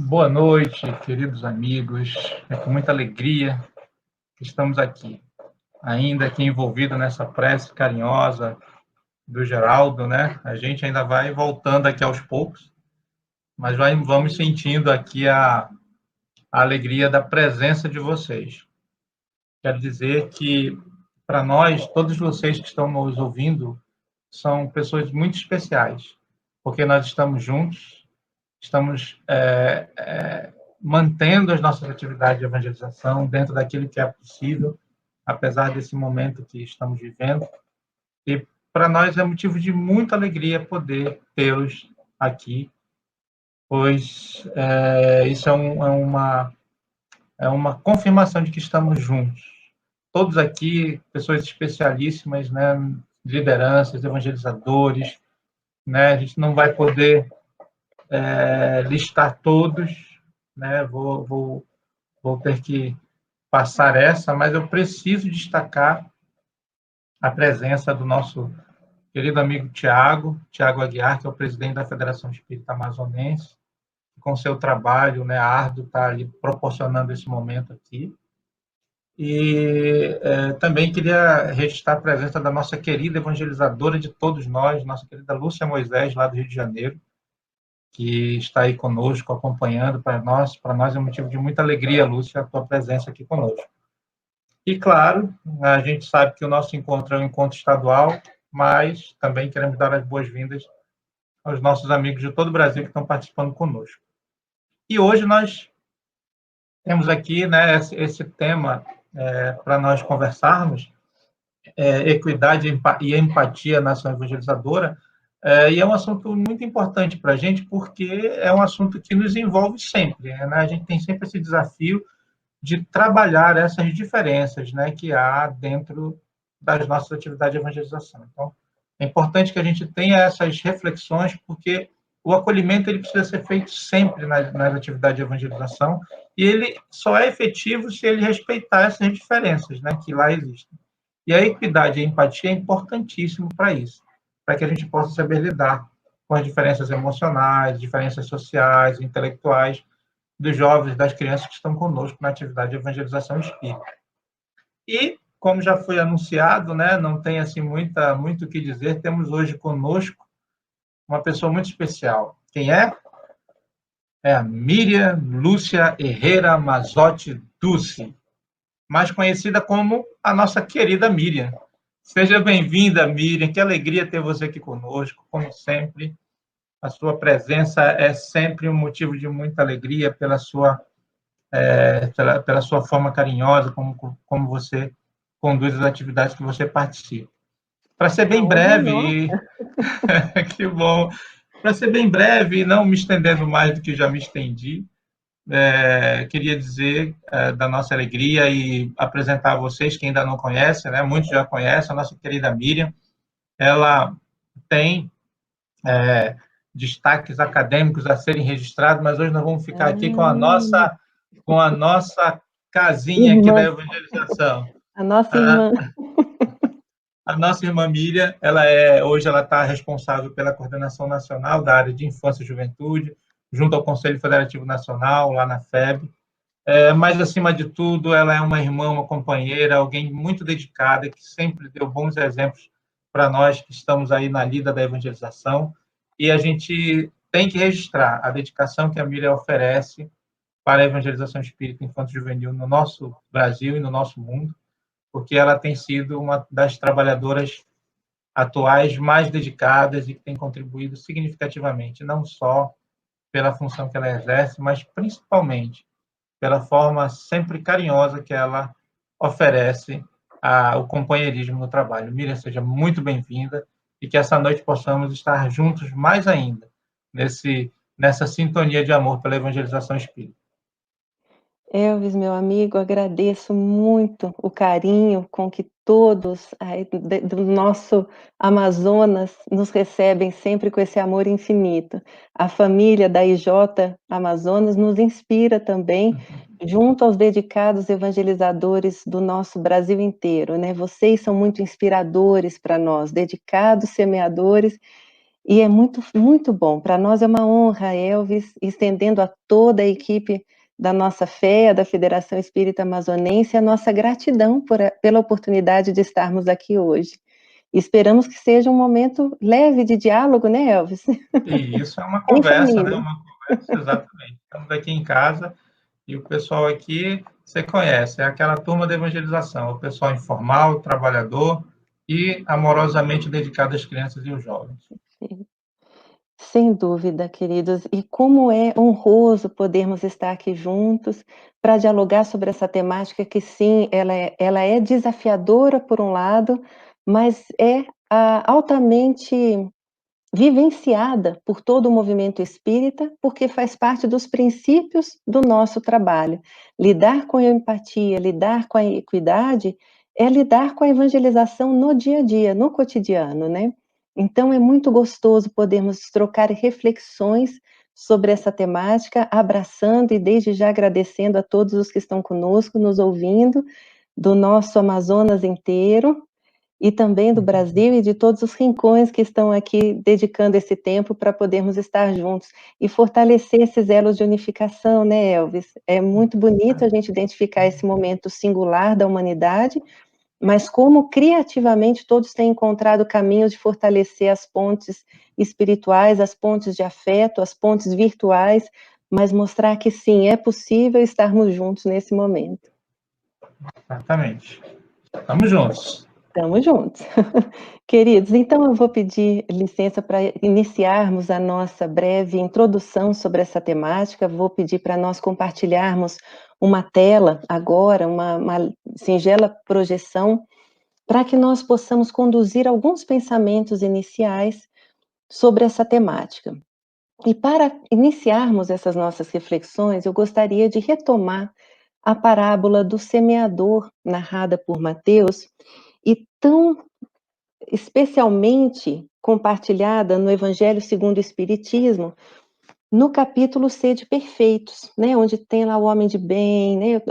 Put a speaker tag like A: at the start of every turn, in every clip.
A: Boa noite, queridos amigos. É com muita alegria que estamos aqui, ainda aqui envolvido nessa prece carinhosa do Geraldo, né? A gente ainda vai voltando aqui aos poucos, mas vamos sentindo aqui a alegria da presença de vocês. Quero dizer que, para nós, todos vocês que estão nos ouvindo, são pessoas muito especiais, porque nós estamos juntos, estamos mantendo as nossas atividades de evangelização dentro daquilo que é possível, apesar desse momento que estamos vivendo. E para nós é motivo de muita alegria poder tê-los aqui, pois isso é uma confirmação de que estamos juntos. Todos aqui, pessoas especialíssimas, né? Lideranças, evangelizadores, né? A gente não vai poder listar todos, né? Vou ter que passar essa, mas eu preciso destacar a presença do nosso querido amigo Tiago Aguiar, que é o presidente da Federação Espírita Amazonense, que com seu trabalho, né, árduo, está ali proporcionando esse momento aqui. E também queria registrar a presença da nossa querida evangelizadora de todos nós, nossa querida Lúcia Moisés, lá do Rio de Janeiro, que está aí conosco, acompanhando para nós. Para nós é motivo de muita alegria, Lúcia, a tua presença aqui conosco. E, claro, a gente sabe que o nosso encontro é um encontro estadual, mas também queremos dar as boas-vindas aos nossos amigos de todo o Brasil que estão participando conosco. E hoje nós temos aqui, né, esse tema para nós conversarmos, equidade e empatia na ação evangelizadora, e é um assunto muito importante para a gente, porque é um assunto que nos envolve sempre, né? A gente tem sempre esse desafio de trabalhar essas diferenças, né, que há dentro das nossas atividades de evangelização. Então, é importante que a gente tenha essas reflexões, porque o acolhimento ele precisa ser feito sempre nas atividades de evangelização, e ele só é efetivo se ele respeitar essas diferenças, né, que lá existem. E a equidade e a empatia é importantíssimo para isso, para que a gente possa saber lidar com as diferenças emocionais, diferenças sociais, intelectuais, dos jovens, das crianças que estão conosco na atividade de evangelização espírita. E, como já foi anunciado, né, não tem assim muito o que dizer, temos hoje conosco uma pessoa muito especial. Quem é? É a Miriam Lúcia Herrera Mazotti Dulce, mais conhecida como a nossa querida Miriam. Seja bem-vinda, Miriam, que alegria ter você aqui conosco, como sempre. A sua presença é sempre um motivo de muita alegria pela sua forma carinhosa, como você conduz as atividades que você participa. Para ser bem breve, que bom, para ser bem breve e não me estendendo mais do que já me estendi, queria dizer da nossa alegria e apresentar a vocês, que ainda não conhecem, né? Muitos já conhecem, a nossa querida Miriam. Ela tem destaques acadêmicos a serem registrados, mas hoje nós vamos ficar aqui com a nossa casinha aqui da evangelização.
B: A nossa irmã.
A: A nossa irmã Miriam, hoje ela está responsável pela coordenação nacional da área de infância e juventude, junto ao Conselho Federativo Nacional, lá na FEB. Mas, acima de tudo, ela é uma irmã, uma companheira, alguém muito dedicada, que sempre deu bons exemplos para nós que estamos aí na lida da evangelização. E a gente tem que registrar a dedicação que a Miriam oferece para a evangelização espírita infanto-juvenil no nosso Brasil e no nosso mundo, porque ela tem sido uma das trabalhadoras atuais mais dedicadas e que tem contribuído significativamente, não só pela função que ela exerce, mas principalmente pela forma sempre carinhosa que ela oferece ao companheirismo no trabalho. Miriam, seja muito bem-vinda e que essa noite possamos estar juntos mais ainda nessa sintonia de amor pela evangelização espírita.
B: Elvis, meu amigo, agradeço muito o carinho com que todos aí do nosso Amazonas nos recebem sempre com esse amor infinito. A família da IJ Amazonas nos inspira também, junto aos dedicados evangelizadores do nosso Brasil inteiro, né? Vocês são muito inspiradores para nós, dedicados semeadores, E é muito, muito bom. Para nós é uma honra, Elvis, estendendo a toda a equipe da nossa fé, da Federação Espírita Amazonense, a nossa gratidão pela oportunidade de estarmos aqui hoje. Esperamos que seja um momento leve de diálogo, né, Elvis?
A: E isso é uma
B: Em
A: conversa, né?
B: família.
A: Uma conversa, exatamente. Estamos aqui em casa e o pessoal aqui, você conhece, é aquela turma de evangelização, o pessoal informal, trabalhador e amorosamente dedicado às crianças e aos jovens.
B: Sem dúvida, queridos. E como é honroso podermos estar aqui juntos para dialogar sobre essa temática que, sim, ela é desafiadora por um lado, mas é altamente vivenciada por todo o movimento espírita, porque faz parte dos princípios do nosso trabalho. Lidar com a empatia, lidar com a equidade, é lidar com a evangelização no dia a dia, no cotidiano, né? Então é muito gostoso podermos trocar reflexões sobre essa temática, abraçando e desde já agradecendo a todos os que estão conosco, nos ouvindo, do nosso Amazonas inteiro, e também do Brasil e de todos os rincões que estão aqui dedicando esse tempo para podermos estar juntos e fortalecer esses elos de unificação, né, Elvis? É muito bonito a gente identificar esse momento singular da humanidade, mas como criativamente todos têm encontrado caminhos de fortalecer as pontes espirituais, as pontes de afeto, as pontes virtuais, mas mostrar que sim, é possível estarmos juntos nesse momento.
A: Exatamente. Estamos juntos.
B: Estamos juntos. Queridos, então eu vou pedir licença para iniciarmos a nossa breve introdução sobre essa temática. Vou pedir para nós compartilharmos uma tela agora, uma singela projeção, para que nós possamos conduzir alguns pensamentos iniciais sobre essa temática. E para iniciarmos essas nossas reflexões, eu gostaria de retomar a parábola do semeador, narrada por Mateus, e tão especialmente compartilhada no Evangelho segundo o Espiritismo, no capítulo Sede Perfeitos, né, onde tem lá o homem de bem, né,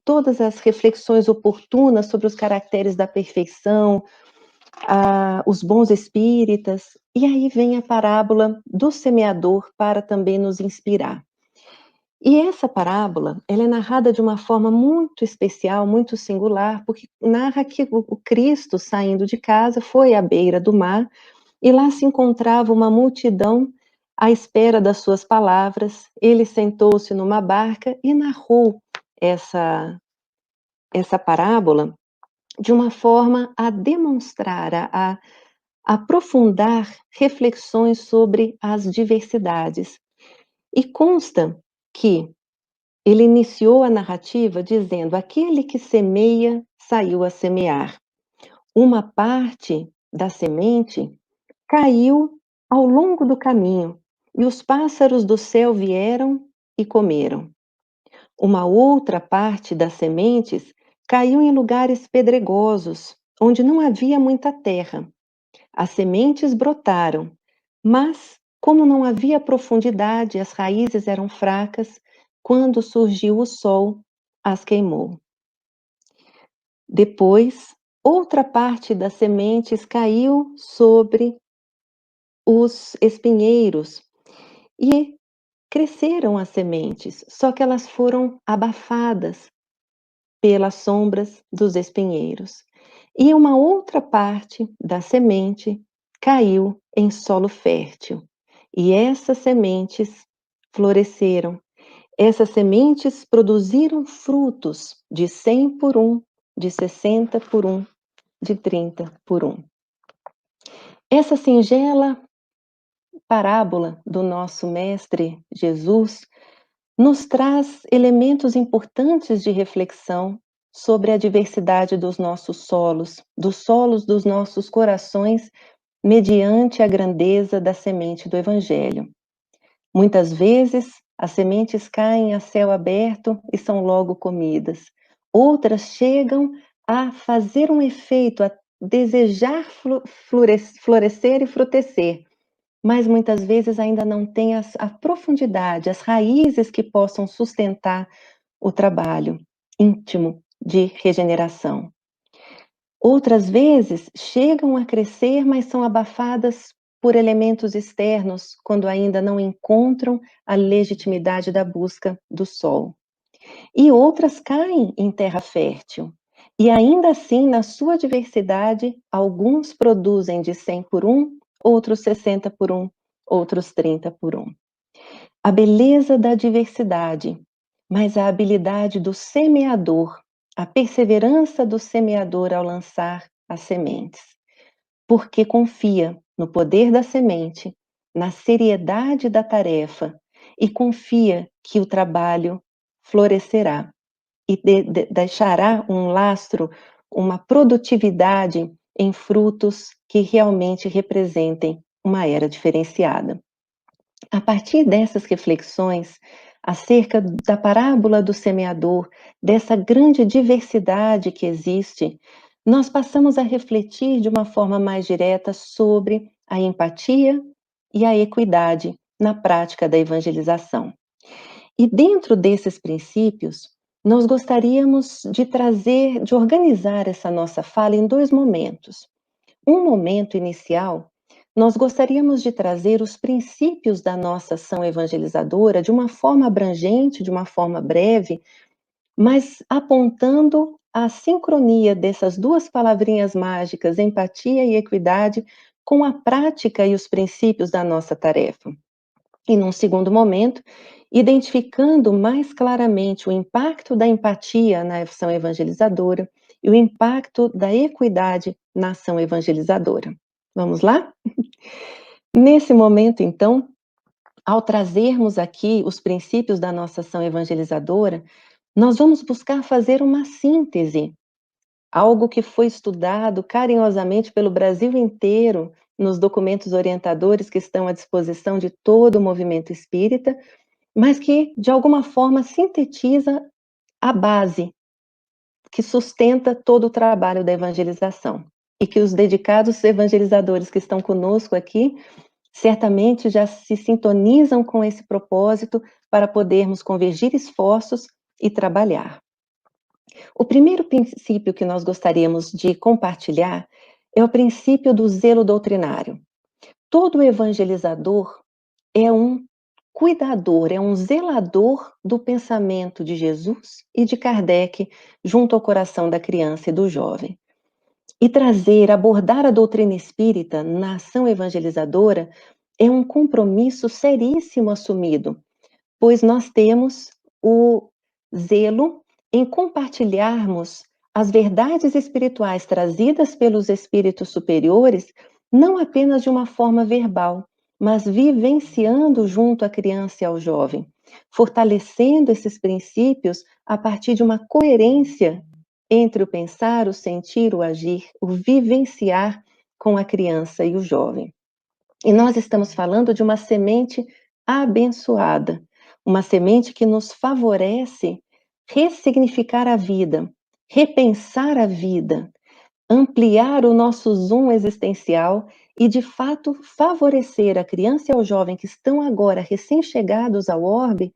B: todas as reflexões oportunas sobre os caracteres da perfeição, os bons espíritas, e aí vem a parábola do semeador para também nos inspirar. E essa parábola, ela é narrada de uma forma muito especial, muito singular, porque narra que o Cristo, saindo de casa, foi à beira do mar, e lá se encontrava uma multidão à espera das suas palavras. Ele sentou-se numa barca e narrou essa parábola de uma forma a demonstrar, a aprofundar reflexões sobre as diversidades. E consta que ele iniciou a narrativa dizendo: aquele que semeia saiu a semear. Uma parte da semente caiu ao longo do caminho, e os pássaros do céu vieram e comeram. Uma outra parte das sementes caiu em lugares pedregosos, onde não havia muita terra. As sementes brotaram, mas, como não havia profundidade, as raízes eram fracas, quando surgiu o sol, as queimou. Depois, outra parte das sementes caiu sobre os espinheiros e cresceram as sementes, só que elas foram abafadas pelas sombras dos espinheiros. E uma outra parte da semente caiu em solo fértil. E essas sementes floresceram. Essas sementes produziram frutos de 100 por 1, de 60 por 1, de 30 por 1. Essa singela parábola do nosso mestre Jesus nos traz elementos importantes de reflexão sobre a diversidade dos nossos solos dos nossos corações, mediante a grandeza da semente do Evangelho. Muitas vezes, as sementes caem a céu aberto e são logo comidas. Outras chegam a fazer um efeito, a desejar florescer e frutecer, mas muitas vezes ainda não tem a profundidade, as raízes que possam sustentar o trabalho íntimo de regeneração. Outras vezes chegam a crescer, mas são abafadas por elementos externos quando ainda não encontram a legitimidade da busca do sol. E outras caem em terra fértil. E ainda assim, na sua diversidade, alguns produzem de 100 por 1, outros 60 por 1, outros 30 por 1. A beleza da diversidade, mas a habilidade do semeador, a perseverança do semeador ao lançar as sementes, porque confia no poder da semente, na seriedade da tarefa e confia que o trabalho florescerá e deixará um lastro, uma produtividade em frutos que realmente representem uma era diferenciada. A partir dessas reflexões acerca da parábola do semeador, dessa grande diversidade que existe, nós passamos a refletir de uma forma mais direta sobre a empatia e a equidade na prática da evangelização. E dentro desses princípios, nós gostaríamos de trazer, de organizar essa nossa fala em 2 momentos. Um momento inicial, nós gostaríamos de trazer os princípios da nossa ação evangelizadora de uma forma abrangente, de uma forma breve, mas apontando a sincronia dessas 2 palavrinhas mágicas, empatia e equidade, com a prática e os princípios da nossa tarefa. E num segundo momento, identificando mais claramente o impacto da empatia na ação evangelizadora e o impacto da equidade na ação evangelizadora. Vamos lá? Nesse momento, então, ao trazermos aqui os princípios da nossa ação evangelizadora, nós vamos buscar fazer uma síntese, algo que foi estudado carinhosamente pelo Brasil inteiro nos documentos orientadores que estão à disposição de todo o movimento espírita, mas que, de alguma forma, sintetiza a base que sustenta todo o trabalho da evangelização. E que os dedicados evangelizadores que estão conosco aqui, certamente já se sintonizam com esse propósito para podermos convergir esforços e trabalhar. O primeiro princípio que nós gostaríamos de compartilhar é o princípio do zelo doutrinário. Todo evangelizador é um cuidador, é um zelador do pensamento de Jesus e de Kardec junto ao coração da criança e do jovem. E abordar a doutrina espírita na ação evangelizadora é um compromisso seríssimo assumido, pois nós temos o zelo em compartilharmos as verdades espirituais trazidas pelos espíritos superiores, não apenas de uma forma verbal, mas vivenciando junto à criança e ao jovem, fortalecendo esses princípios a partir de uma coerência entre o pensar, o sentir, o agir, o vivenciar com a criança e o jovem. E nós estamos falando de uma semente abençoada, uma semente que nos favorece ressignificar a vida, repensar a vida, ampliar o nosso zoom existencial e, de fato, favorecer a criança e ao jovem que estão agora recém-chegados ao orbe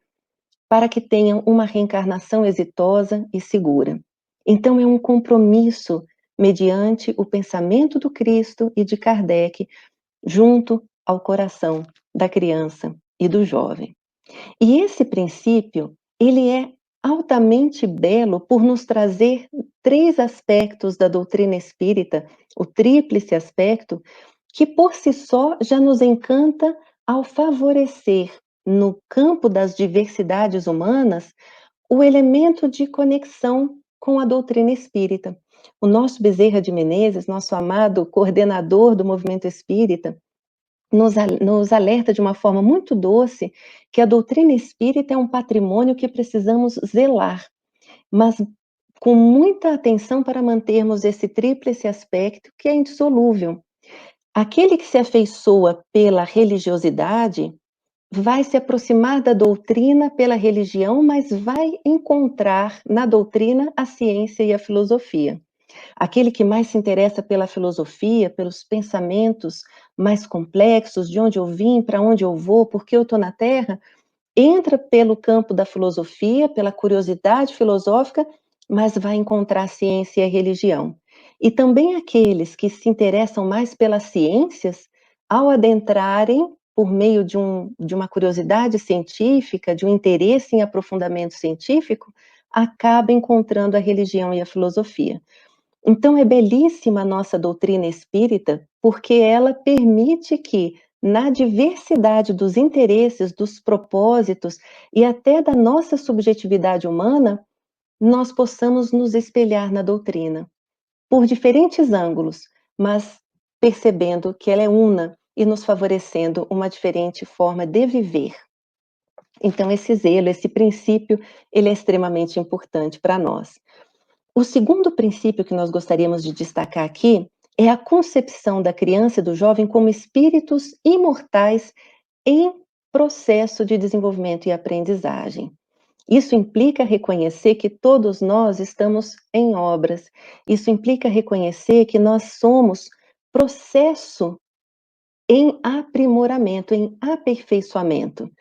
B: para que tenham uma reencarnação exitosa e segura. Então, é um compromisso mediante o pensamento do Cristo e de Kardec junto ao coração da criança e do jovem. E esse princípio, ele é altamente belo por nos trazer 3 aspectos da doutrina espírita, o tríplice aspecto, que por si só já nos encanta ao favorecer, no campo das diversidades humanas, o elemento de conexão com a doutrina espírita. O nosso Bezerra de Menezes, nosso amado coordenador do movimento espírita, nos alerta de uma forma muito doce que a doutrina espírita é um patrimônio que precisamos zelar, mas com muita atenção para mantermos esse tríplice aspecto que é indissolúvel. Aquele que se afeiçoa pela religiosidade vai se aproximar da doutrina pela religião, mas vai encontrar na doutrina a ciência e a filosofia. Aquele que mais se interessa pela filosofia, pelos pensamentos mais complexos, de onde eu vim, para onde eu vou, por que eu estou na Terra, entra pelo campo da filosofia, pela curiosidade filosófica, mas vai encontrar a ciência e a religião. E também aqueles que se interessam mais pelas ciências ao adentrarem por meio de uma curiosidade científica, de um interesse em aprofundamento científico, acaba encontrando a religião e a filosofia. Então é belíssima a nossa doutrina espírita, porque ela permite que, na diversidade dos interesses, dos propósitos e até da nossa subjetividade humana, nós possamos nos espelhar na doutrina, por diferentes ângulos, mas percebendo que ela é una e nos favorecendo uma diferente forma de viver. Então esse zelo, esse princípio, ele é extremamente importante para nós. O segundo princípio que nós gostaríamos de destacar aqui é a concepção da criança e do jovem como espíritos imortais em processo de desenvolvimento e aprendizagem. Isso implica reconhecer que todos nós estamos em obras. Isso implica reconhecer que nós somos processo em aprimoramento, em aperfeiçoamento.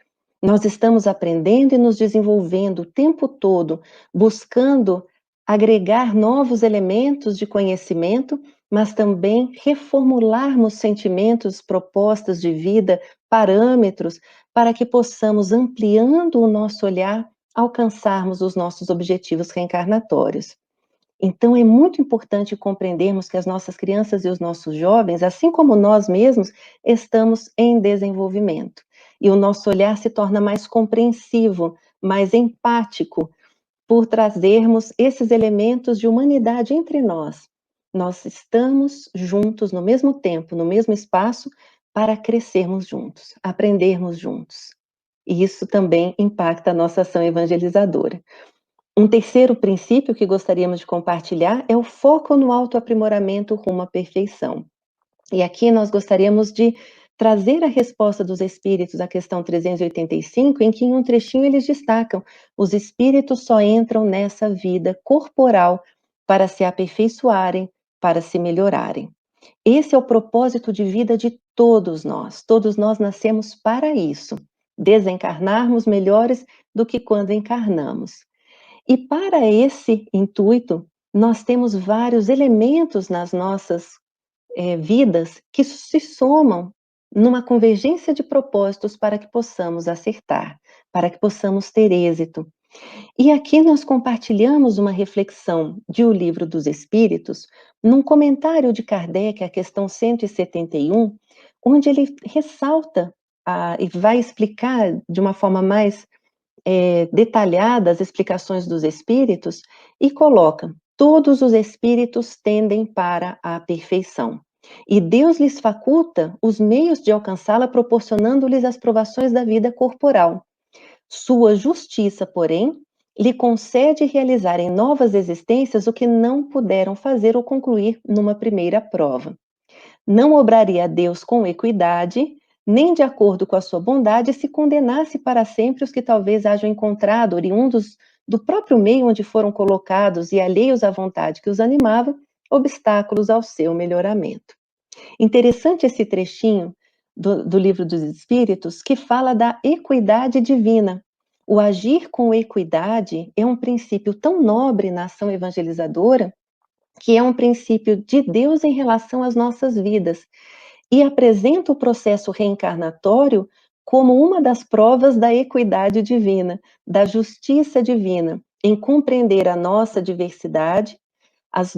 B: Nós estamos aprendendo e nos desenvolvendo o tempo todo, buscando agregar novos elementos de conhecimento, mas também reformularmos sentimentos, propostas de vida, parâmetros, para que possamos, ampliando o nosso olhar, alcançarmos os nossos objetivos reencarnatórios. Então, é muito importante compreendermos que as nossas crianças e os nossos jovens, assim como nós mesmos, estamos em desenvolvimento. E o nosso olhar se torna mais compreensivo, mais empático, por trazermos esses elementos de humanidade entre nós. Nós estamos juntos no mesmo tempo, no mesmo espaço, para crescermos juntos, aprendermos juntos. E isso também impacta a nossa ação evangelizadora. Um terceiro princípio que gostaríamos de compartilhar é o foco no autoaprimoramento rumo à perfeição. E aqui nós gostaríamos de trazer a resposta dos espíritos à questão 385, em que em um trechinho eles destacam: os espíritos só entram nessa vida corporal para se aperfeiçoarem, para se melhorarem. Esse é o propósito de vida de todos nós nascemos para isso, desencarnarmos melhores do que quando encarnamos. E para esse intuito, nós temos vários elementos nas nossas vidas que se somam numa convergência de propósitos para que possamos acertar, para que possamos ter êxito. E aqui nós compartilhamos uma reflexão de O Livro dos Espíritos, num comentário de Kardec, a questão 171, onde ele ressalta e vai explicar de uma forma mais detalhada as explicações dos espíritos e coloca: todos os espíritos tendem para a perfeição. E Deus lhes faculta os meios de alcançá-la, proporcionando-lhes as provações da vida corporal. Sua justiça, porém, lhe concede realizar em novas existências o que não puderam fazer ou concluir numa primeira prova. Não obraria Deus com equidade, nem de acordo com a sua bondade, se condenasse para sempre os que talvez hajam encontrado, oriundos do próprio meio onde foram colocados e alheios à vontade que os animava, obstáculos ao seu melhoramento. Interessante esse trechinho do Livro dos Espíritos, que fala da equidade divina. O agir com equidade é um princípio tão nobre na ação evangelizadora, que é um princípio de Deus em relação às nossas vidas, e apresenta o processo reencarnatório como uma das provas da equidade divina, da justiça divina, em compreender a nossa diversidade,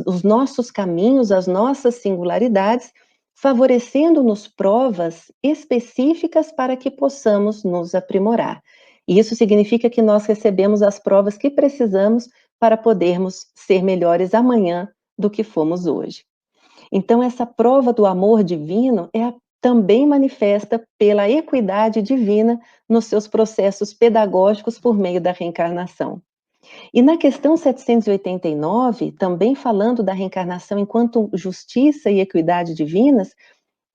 B: os nossos caminhos, as nossas singularidades, favorecendo-nos provas específicas para que possamos nos aprimorar. E isso significa que nós recebemos as provas que precisamos para podermos ser melhores amanhã do que fomos hoje. Então, essa prova do amor divino também manifesta pela equidade divina nos seus processos pedagógicos por meio da reencarnação. E na questão 789, também falando da reencarnação enquanto justiça e equidade divinas,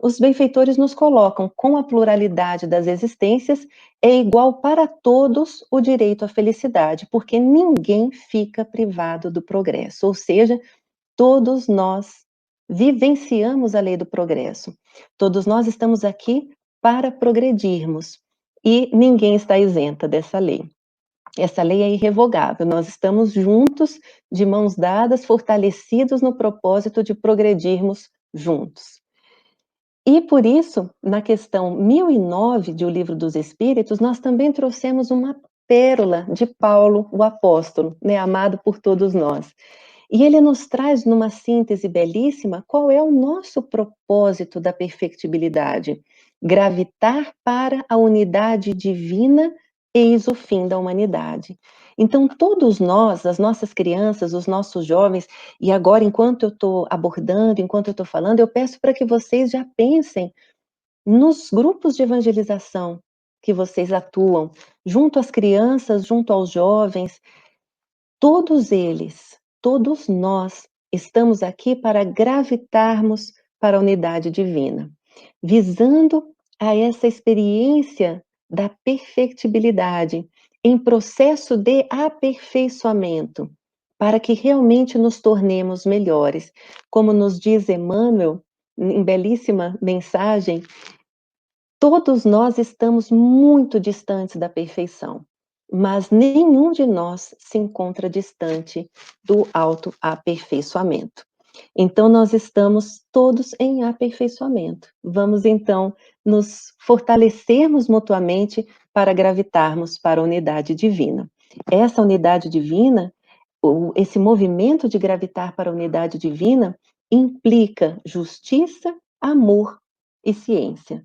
B: os benfeitores nos colocam: com a pluralidade das existências, é igual para todos o direito à felicidade, porque ninguém fica privado do progresso, ou seja, todos nós vivenciamos a lei do progresso. Todos nós estamos aqui para progredirmos e ninguém está isenta dessa lei. Essa lei é irrevogável. Nós estamos juntos, de mãos dadas, fortalecidos no propósito de progredirmos juntos. E por isso, na questão 1009 de O Livro dos Espíritos, nós também trouxemos uma pérola de Paulo, o apóstolo, né, amado por todos nós. E ele nos traz, numa síntese belíssima, qual é o nosso propósito da perfectibilidade: gravitar para a unidade divina, eis o fim da humanidade. Então, todos nós, as nossas crianças, os nossos jovens, e agora, enquanto eu estou abordando, enquanto eu estou falando, eu peço para que vocês já pensem nos grupos de evangelização que vocês atuam, junto às crianças, junto aos jovens. Todos eles, todos nós, estamos aqui para gravitarmos para a unidade divina, visando a essa experiência da perfectibilidade em processo de aperfeiçoamento, para que realmente nos tornemos melhores. Como nos diz Emmanuel, em belíssima mensagem, todos nós estamos muito distantes da perfeição, mas nenhum de nós se encontra distante do autoaperfeiçoamento. Então, nós estamos todos em aperfeiçoamento. Vamos, então, nos fortalecermos mutuamente para gravitarmos para a unidade divina. Essa unidade divina, esse movimento de gravitar para a unidade divina, implica justiça, amor e ciência.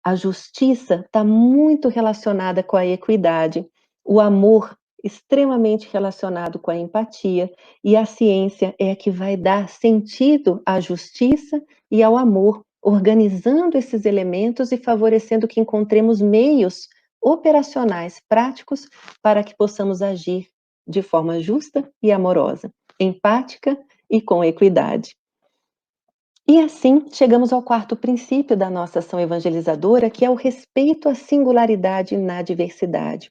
B: A justiça está muito relacionada com a equidade, o amor extremamente relacionado com a empatia, e a ciência é a que vai dar sentido à justiça e ao amor, organizando esses elementos e favorecendo que encontremos meios operacionais práticos para que possamos agir de forma justa e amorosa, empática e com equidade. E assim, chegamos ao quarto princípio da nossa ação evangelizadora, que é o respeito à singularidade na diversidade.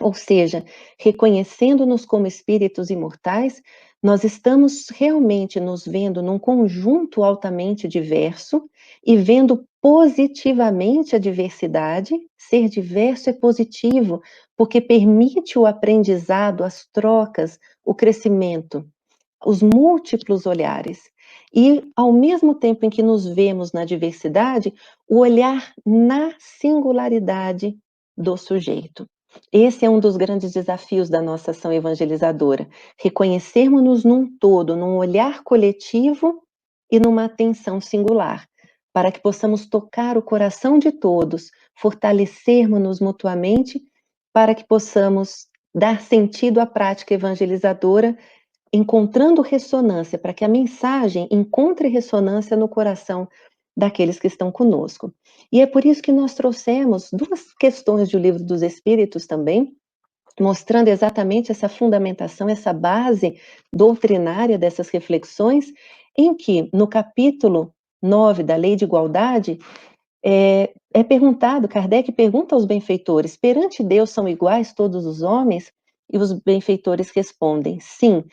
B: Ou seja, reconhecendo-nos como espíritos imortais, nós estamos realmente nos vendo num conjunto altamente diverso e vendo positivamente a diversidade. Ser diverso é positivo, porque permite o aprendizado, as trocas, o crescimento, os múltiplos olhares. E, ao mesmo tempo em que nos vemos na diversidade, o olhar na singularidade do sujeito. Esse é um dos grandes desafios da nossa ação evangelizadora, reconhecermos-nos num todo, num olhar coletivo e numa atenção singular, para que possamos tocar o coração de todos, fortalecermos-nos mutuamente, para que possamos dar sentido à prática evangelizadora, encontrando ressonância, para que a mensagem encontre ressonância no coração daqueles que estão conosco. E é por isso que nós trouxemos duas questões do Livro dos Espíritos também, mostrando exatamente essa fundamentação, essa base doutrinária dessas reflexões, em que, no capítulo 9 da Lei de Igualdade, é perguntado, Kardec pergunta aos benfeitores: perante Deus são iguais todos os homens? E os benfeitores respondem: sim,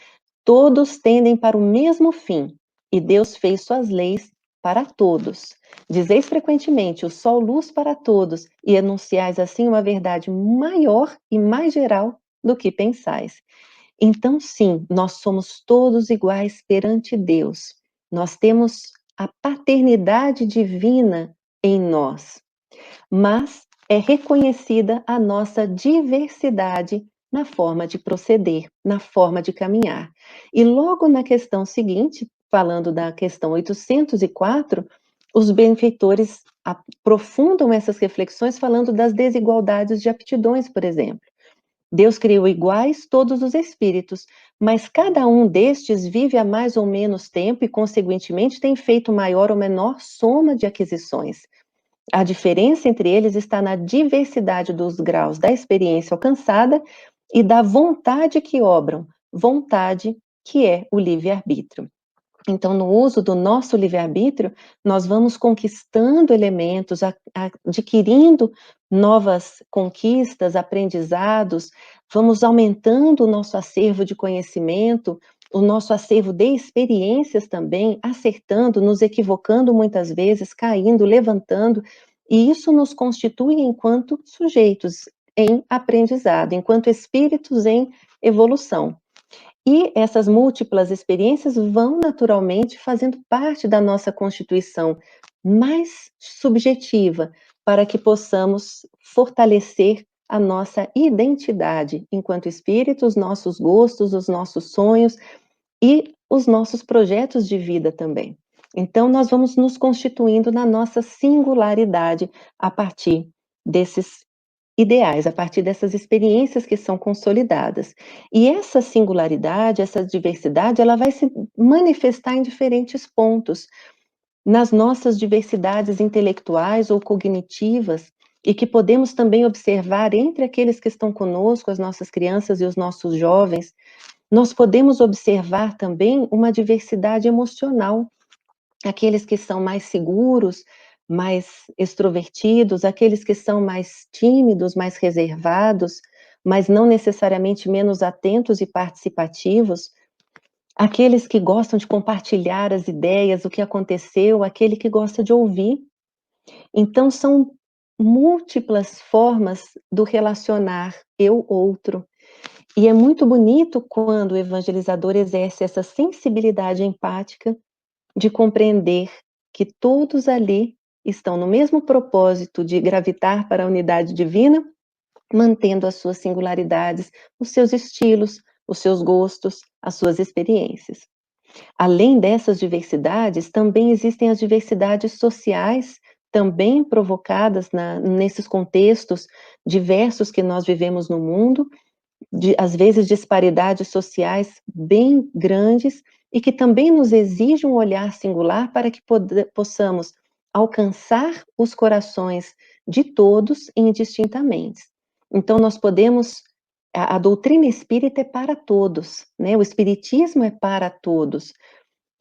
B: todos tendem para o mesmo fim, e Deus fez suas leis para todos. Dizeis frequentemente: o sol luz para todos, e enunciais assim uma verdade maior e mais geral do que pensais. Então, sim, nós somos todos iguais perante Deus. Nós temos a paternidade divina em nós, mas é reconhecida a nossa diversidade na forma de proceder, na forma de caminhar. E logo na questão seguinte, falando da questão 804, os benfeitores aprofundam essas reflexões falando das desigualdades de aptidões, por exemplo. Deus criou iguais todos os espíritos, mas cada um destes vive há mais ou menos tempo e, consequentemente, tem feito maior ou menor soma de aquisições. A diferença entre eles está na diversidade dos graus da experiência alcançada e da vontade que obram, vontade que é o livre-arbítrio. Então, no uso do nosso livre-arbítrio, nós vamos conquistando elementos, adquirindo novas conquistas, aprendizados, vamos aumentando o nosso acervo de conhecimento, o nosso acervo de experiências também, acertando, nos equivocando muitas vezes, caindo, levantando, e isso nos constitui enquanto sujeitos em aprendizado, enquanto espíritos em evolução. E essas múltiplas experiências vão naturalmente fazendo parte da nossa constituição mais subjetiva, para que possamos fortalecer a nossa identidade enquanto espírito, os nossos gostos, os nossos sonhos e os nossos projetos de vida também. Então, nós vamos nos constituindo na nossa singularidade a partir desses ideais, a partir dessas experiências que são consolidadas. E essa singularidade, essa diversidade, ela vai se manifestar em diferentes pontos, nas nossas diversidades intelectuais ou cognitivas, e que podemos também observar entre aqueles que estão conosco, as nossas crianças e os nossos jovens. Nós podemos observar também uma diversidade emocional, aqueles que são mais seguros, mais extrovertidos, aqueles que são mais tímidos, mais reservados, mas não necessariamente menos atentos e participativos, aqueles que gostam de compartilhar as ideias, o que aconteceu, aquele que gosta de ouvir. Então, são múltiplas formas do relacionar eu-outro. E é muito bonito quando o evangelizador exerce essa sensibilidade empática de compreender que todos ali estão no mesmo propósito de gravitar para a unidade divina, mantendo as suas singularidades, os seus estilos, os seus gostos, as suas experiências. Além dessas diversidades, também existem as diversidades sociais, também provocadas nesses contextos diversos que nós vivemos no mundo, às vezes disparidades sociais bem grandes, e que também nos exige um olhar singular para que possamos alcançar os corações de todos indistintamente. Então nós podemos, a doutrina espírita é para todos, né? O espiritismo é para todos.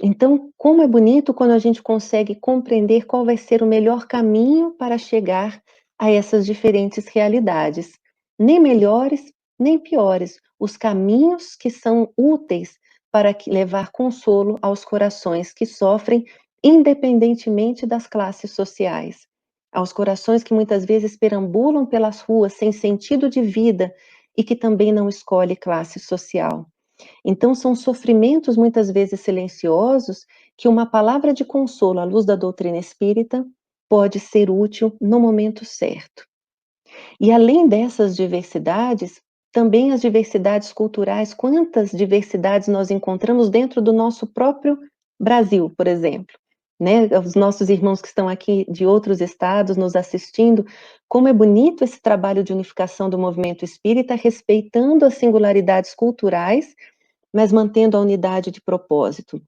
B: Então, como é bonito quando a gente consegue compreender qual vai ser o melhor caminho para chegar a essas diferentes realidades, nem melhores, nem piores, os caminhos que são úteis para levar consolo aos corações que sofrem, independentemente das classes sociais, aos corações que muitas vezes perambulam pelas ruas sem sentido de vida e que também não escolhe classe social. Então, são sofrimentos muitas vezes silenciosos que uma palavra de consolo à luz da doutrina espírita pode ser útil no momento certo. E além dessas diversidades, também as diversidades culturais, quantas diversidades nós encontramos dentro do nosso próprio Brasil, por exemplo, né? Os nossos irmãos que estão aqui de outros estados nos assistindo, como é bonito esse trabalho de unificação do movimento espírita, respeitando as singularidades culturais, mas mantendo a unidade de propósito.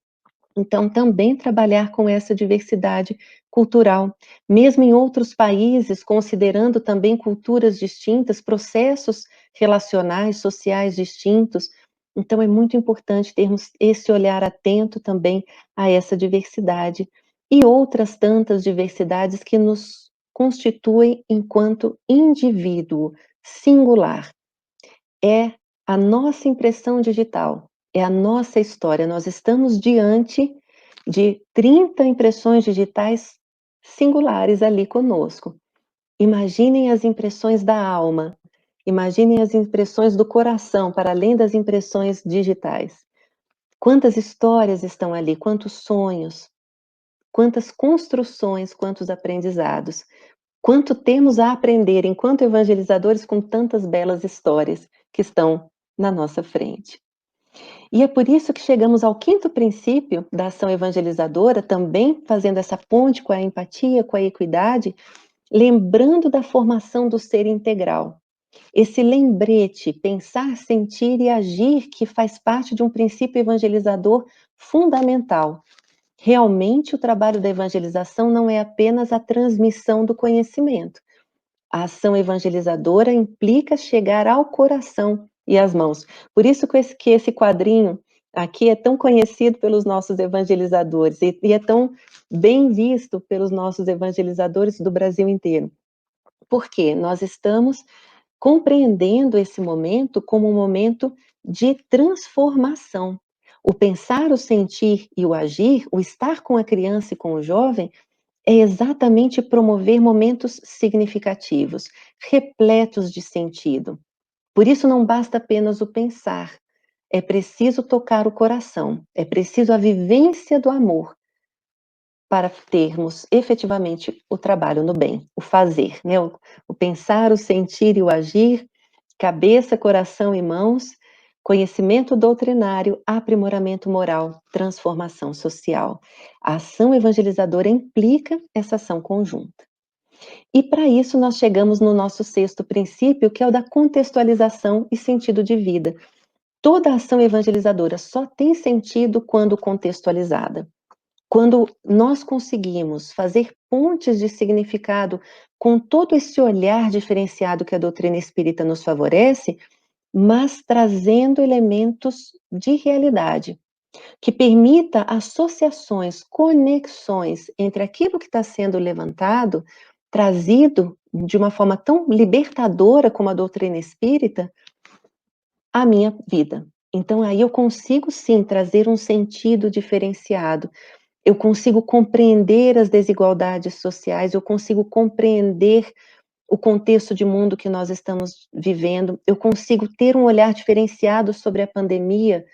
B: Então, também trabalhar com essa diversidade cultural, mesmo em outros países, considerando também culturas distintas, processos relacionais, sociais distintos. Então, é muito importante termos esse olhar atento também a essa diversidade e outras tantas diversidades que nos constituem enquanto indivíduo singular. É a nossa impressão digital, é a nossa história. Nós estamos diante de 30 impressões digitais singulares ali conosco. Imaginem as impressões da alma, imaginem as impressões do coração, para além das impressões digitais. Quantas histórias estão ali, quantos sonhos, quantas construções, quantos aprendizados. Quanto temos a aprender enquanto evangelizadores com tantas belas histórias que estão na nossa frente. E é por isso que chegamos ao quinto princípio da ação evangelizadora, também fazendo essa ponte com a empatia, com a equidade, lembrando da formação do ser integral. Esse lembrete, pensar, sentir e agir, que faz parte de um princípio evangelizador fundamental. Realmente, o trabalho da evangelização não é apenas a transmissão do conhecimento. A ação evangelizadora implica chegar ao coração e às mãos. Por isso que esse quadrinho aqui é tão conhecido pelos nossos evangelizadores e é tão bem visto pelos nossos evangelizadores do Brasil inteiro. Porque nós estamos compreendendo esse momento como um momento de transformação. O pensar, o sentir e o agir, o estar com a criança e com o jovem, é exatamente promover momentos significativos, repletos de sentido. Por isso não basta apenas o pensar, é preciso tocar o coração, é preciso a vivência do amor, para termos efetivamente o trabalho no bem, o fazer, né? O pensar, o sentir e o agir, cabeça, coração e mãos, conhecimento doutrinário, aprimoramento moral, transformação social. A ação evangelizadora implica essa ação conjunta. E para isso nós chegamos no nosso sexto princípio, que é o da contextualização e sentido de vida. Toda ação evangelizadora só tem sentido quando contextualizada. Quando nós conseguimos fazer pontes de significado com todo esse olhar diferenciado que a doutrina espírita nos favorece, mas trazendo elementos de realidade, que permita associações, conexões entre aquilo que está sendo levantado, trazido de uma forma tão libertadora como a doutrina espírita, à minha vida. Então aí eu consigo sim trazer um sentido diferenciado, eu consigo compreender as desigualdades sociais, eu consigo compreender o contexto de mundo que nós estamos vivendo, eu consigo ter um olhar diferenciado sobre a pandemia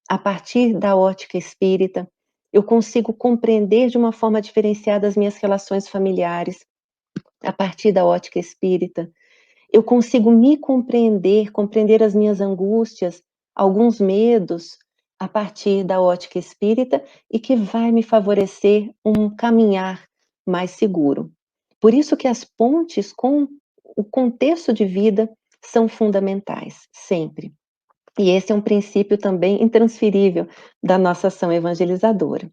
B: a partir da ótica espírita, eu consigo compreender de uma forma diferenciada as minhas relações familiares a partir da ótica espírita, eu consigo me compreender, compreender as minhas angústias, alguns medos, a partir da ótica espírita e que vai me favorecer um caminhar mais seguro. Por isso que as pontes com o contexto de vida são fundamentais, sempre. E esse é um princípio também intransferível da nossa ação evangelizadora.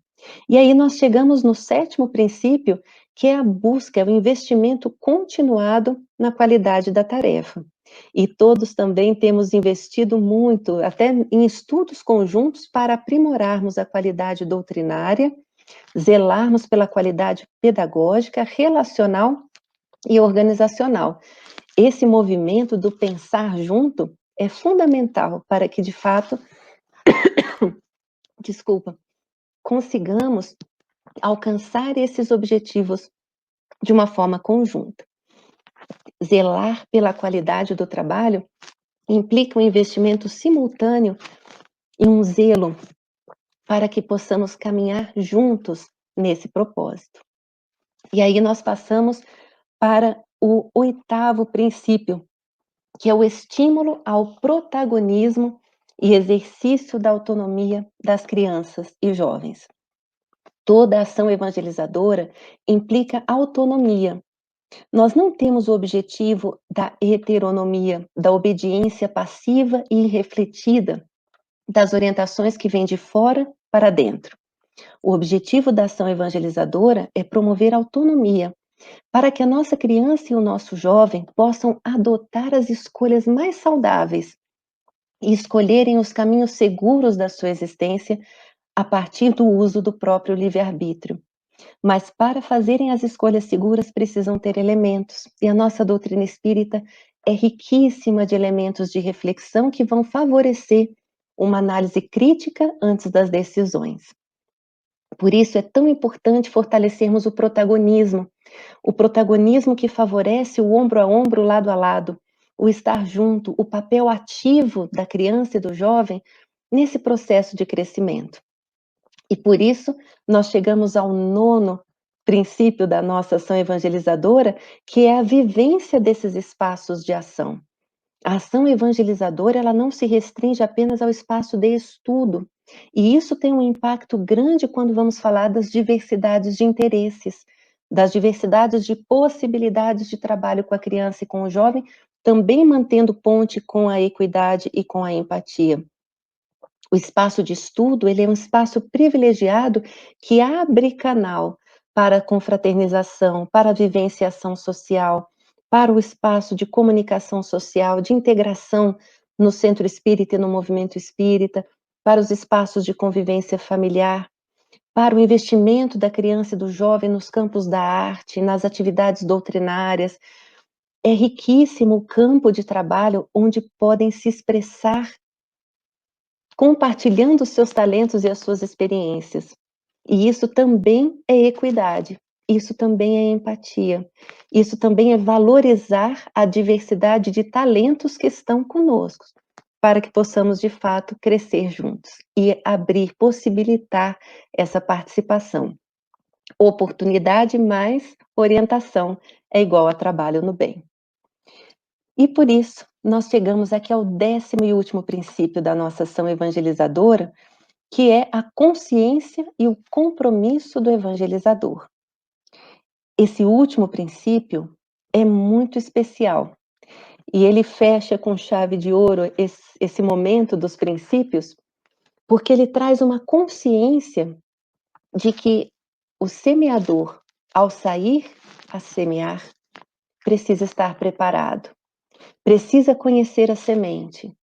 B: E aí nós chegamos no sétimo princípio, que é a busca, é o investimento continuado na qualidade da tarefa. E todos também temos investido muito, até em estudos conjuntos, para aprimorarmos a qualidade doutrinária, zelarmos pela qualidade pedagógica, relacional e organizacional. Esse movimento do pensar junto é fundamental para que, de fato, consigamos alcançar esses objetivos de uma forma conjunta. Zelar pela qualidade do trabalho implica um investimento simultâneo e um zelo para que possamos caminhar juntos nesse propósito. E aí nós passamos para o oitavo princípio, que é o estímulo ao protagonismo e exercício da autonomia das crianças e jovens. Toda ação evangelizadora implica autonomia. Nós não temos o objetivo da heteronomia, da obediência passiva e irrefletida das orientações que vêm de fora para dentro. O objetivo da ação evangelizadora é promover autonomia, para que a nossa criança e o nosso jovem possam adotar as escolhas mais saudáveis e escolherem os caminhos seguros da sua existência a partir do uso do próprio livre-arbítrio. Mas para fazerem as escolhas seguras precisam ter elementos, e a nossa doutrina espírita é riquíssima de elementos de reflexão que vão favorecer uma análise crítica antes das decisões. Por isso é tão importante fortalecermos o protagonismo que favorece o ombro a ombro, lado a lado, o estar junto, o papel ativo da criança e do jovem nesse processo de crescimento. E por isso nós chegamos ao nono princípio da nossa ação evangelizadora, que é a vivência desses espaços de ação. A ação evangelizadora, ela não se restringe apenas ao espaço de estudo, e isso tem um impacto grande quando vamos falar das diversidades de interesses, das diversidades de possibilidades de trabalho com a criança e com o jovem, também mantendo ponte com a equidade e com a empatia. O espaço de estudo, ele é um espaço privilegiado que abre canal para a confraternização, para a vivenciação social, para o espaço de comunicação social, de integração no centro espírita e no movimento espírita, para os espaços de convivência familiar, para o investimento da criança e do jovem nos campos da arte, nas atividades doutrinárias. É riquíssimo o campo de trabalho onde podem se expressar compartilhando os seus talentos e as suas experiências. E isso também é equidade, isso também é empatia, isso também é valorizar a diversidade de talentos que estão conosco, para que possamos, de fato, crescer juntos e abrir, possibilitar essa participação. Oportunidade mais orientação é igual a trabalho no bem. E por isso, nós chegamos aqui ao 10º e último princípio da nossa ação evangelizadora, que é a consciência e o compromisso do evangelizador. Esse último princípio é muito especial e ele fecha com chave de ouro esse momento dos princípios, porque ele traz uma consciência de que o semeador, ao sair a semear, precisa estar preparado, precisa conhecer a semente,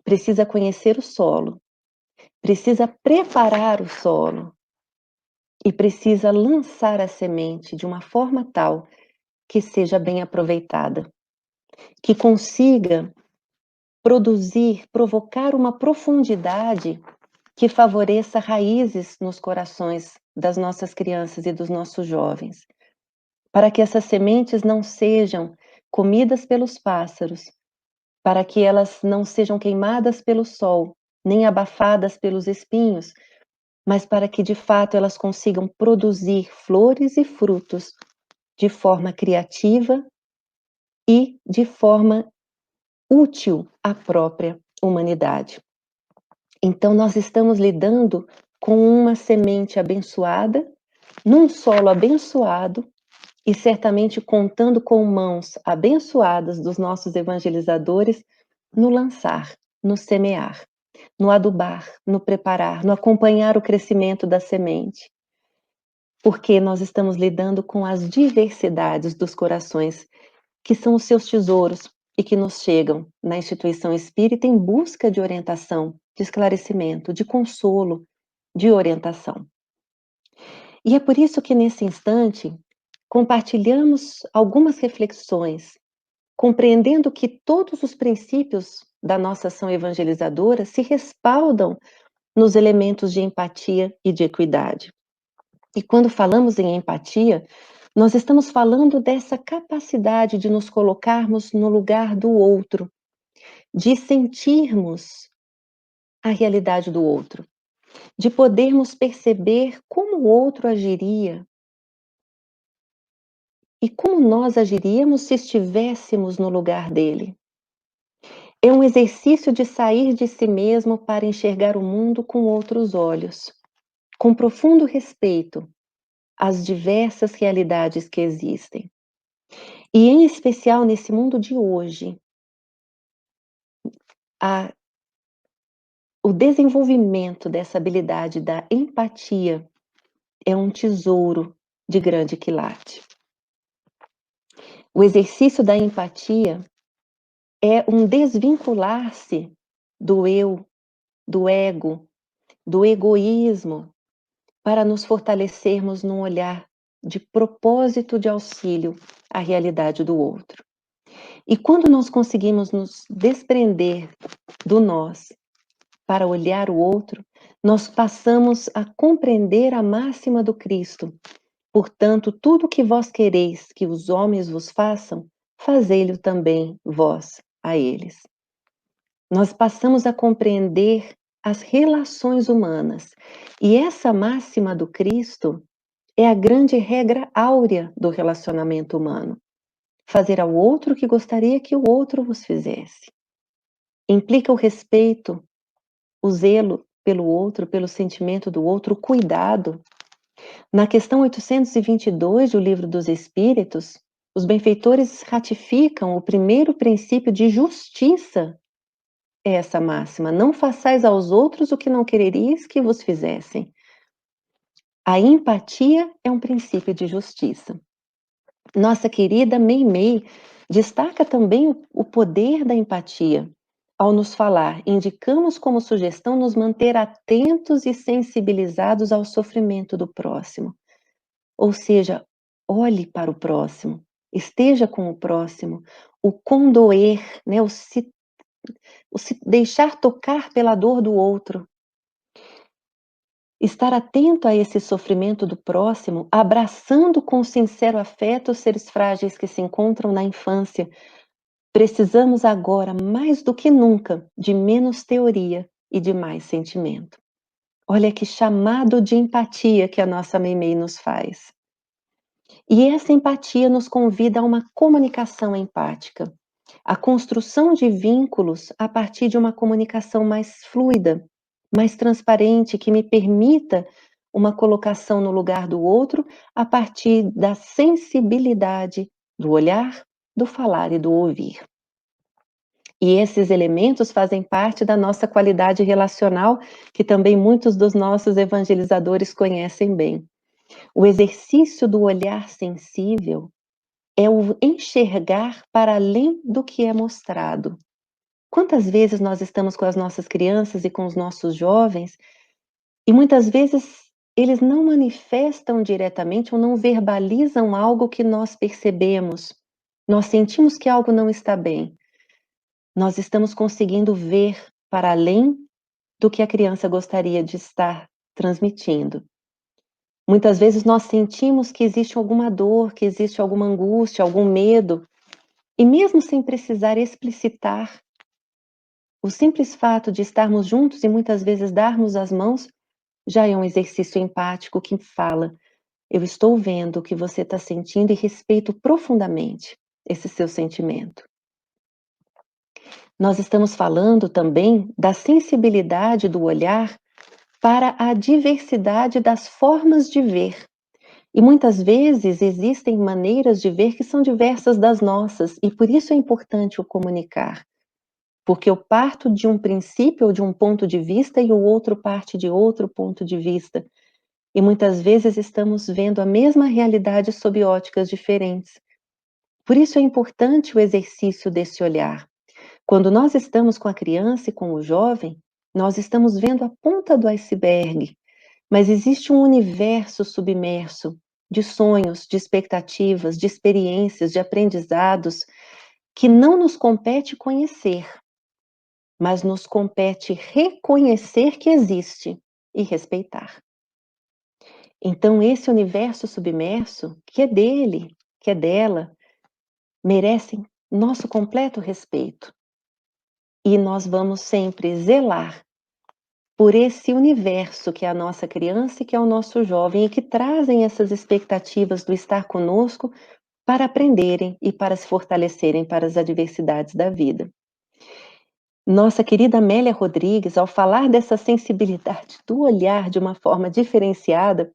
B: precisa conhecer o solo, precisa preparar o solo e precisa lançar a semente de uma forma tal que seja bem aproveitada, que consiga produzir, provocar uma profundidade que favoreça raízes nos corações das nossas crianças e dos nossos jovens, para que essas sementes não sejam comidas pelos pássaros, para que elas não sejam queimadas pelo sol, nem abafadas pelos espinhos, mas para que de fato elas consigam produzir flores e frutos de forma criativa e de forma útil à própria humanidade. Então nós estamos lidando com uma semente abençoada, num solo abençoado e certamente contando com mãos abençoadas dos nossos evangelizadores no lançar, no semear, no adubar, no preparar, no acompanhar o crescimento da semente. Porque nós estamos lidando com as diversidades dos corações, que são os seus tesouros e que nos chegam na instituição espírita em busca de orientação, de esclarecimento, de consolo, de orientação. E é por isso que nesse instante compartilhamos algumas reflexões, compreendendo que todos os princípios da nossa ação evangelizadora se respaldam nos elementos de empatia e de equidade. E quando falamos em empatia, nós estamos falando dessa capacidade de nos colocarmos no lugar do outro, de sentirmos a realidade do outro, de podermos perceber como o outro agiria e como nós agiríamos se estivéssemos no lugar dele. É um exercício de sair de si mesmo para enxergar o mundo com outros olhos, com profundo respeito às diversas realidades que existem. E em especial nesse mundo de hoje, o desenvolvimento dessa habilidade da empatia é um tesouro de grande quilate. O exercício da empatia é um desvincular-se do eu, do ego, do egoísmo, para nos fortalecermos num olhar de propósito de auxílio à realidade do outro. E quando nós conseguimos nos desprender do nós para olhar o outro, nós passamos a compreender a máxima do Cristo. Portanto, tudo que vós quereis que os homens vos façam, fazei-lo também vós a eles. Nós passamos a compreender as relações humanas. E essa máxima do Cristo é a grande regra áurea do relacionamento humano. Fazer ao outro o que gostaria que o outro vos fizesse. Implica o respeito, o zelo pelo outro, pelo sentimento do outro, o cuidado. Na questão 822 do Livro dos Espíritos, os benfeitores ratificam o primeiro princípio de justiça. É essa máxima: não façais aos outros o que não quereríeis que vos fizessem. A empatia é um princípio de justiça. Nossa querida Meimei destaca também o poder da empatia. Ao nos falar, indicamos como sugestão nos manter atentos e sensibilizados ao sofrimento do próximo. Ou seja, olhe para o próximo, esteja com o próximo, o condoer, né, o se deixar tocar pela dor do outro. Estar atento a esse sofrimento do próximo, abraçando com sincero afeto os seres frágeis que se encontram na infância. Precisamos agora, mais do que nunca, de menos teoria e de mais sentimento. Olha que chamado de empatia que a nossa Meimei nos faz. E essa empatia nos convida a uma comunicação empática, a construção de vínculos a partir de uma comunicação mais fluida, mais transparente, que me permita uma colocação no lugar do outro a partir da sensibilidade do olhar, do falar e do ouvir. E esses elementos fazem parte da nossa qualidade relacional, que também muitos dos nossos evangelizadores conhecem bem. O exercício do olhar sensível é o enxergar para além do que é mostrado. Quantas vezes nós estamos com as nossas crianças e com os nossos jovens, e muitas vezes eles não manifestam diretamente ou não verbalizam algo que nós percebemos. Nós sentimos que algo não está bem. Nós estamos conseguindo ver para além do que a criança gostaria de estar transmitindo. Muitas vezes nós sentimos que existe alguma dor, que existe alguma angústia, algum medo, e mesmo sem precisar explicitar, o simples fato de estarmos juntos e muitas vezes darmos as mãos, já é um exercício empático que fala: eu estou vendo o que você está sentindo e respeito profundamente esse seu sentimento. Nós estamos falando também da sensibilidade do olhar para a diversidade das formas de ver. E muitas vezes existem maneiras de ver que são diversas das nossas, e por isso é importante o comunicar. Porque eu parto de um princípio ou de um ponto de vista e o outro parte de outro ponto de vista. E muitas vezes estamos vendo a mesma realidade sob óticas diferentes. Por isso é importante o exercício desse olhar. Quando nós estamos com a criança e com o jovem, nós estamos vendo a ponta do iceberg, mas existe um universo submerso de sonhos, de expectativas, de experiências, de aprendizados que não nos compete conhecer, mas nos compete reconhecer que existe e respeitar. Então, esse universo submerso, que é dele, que é dela, merecem nosso completo respeito. E nós vamos sempre zelar por esse universo que é a nossa criança e que é o nosso jovem, e que trazem essas expectativas do estar conosco para aprenderem e para se fortalecerem para as adversidades da vida. Nossa querida Amélia Rodrigues, ao falar dessa sensibilidade do olhar de uma forma diferenciada,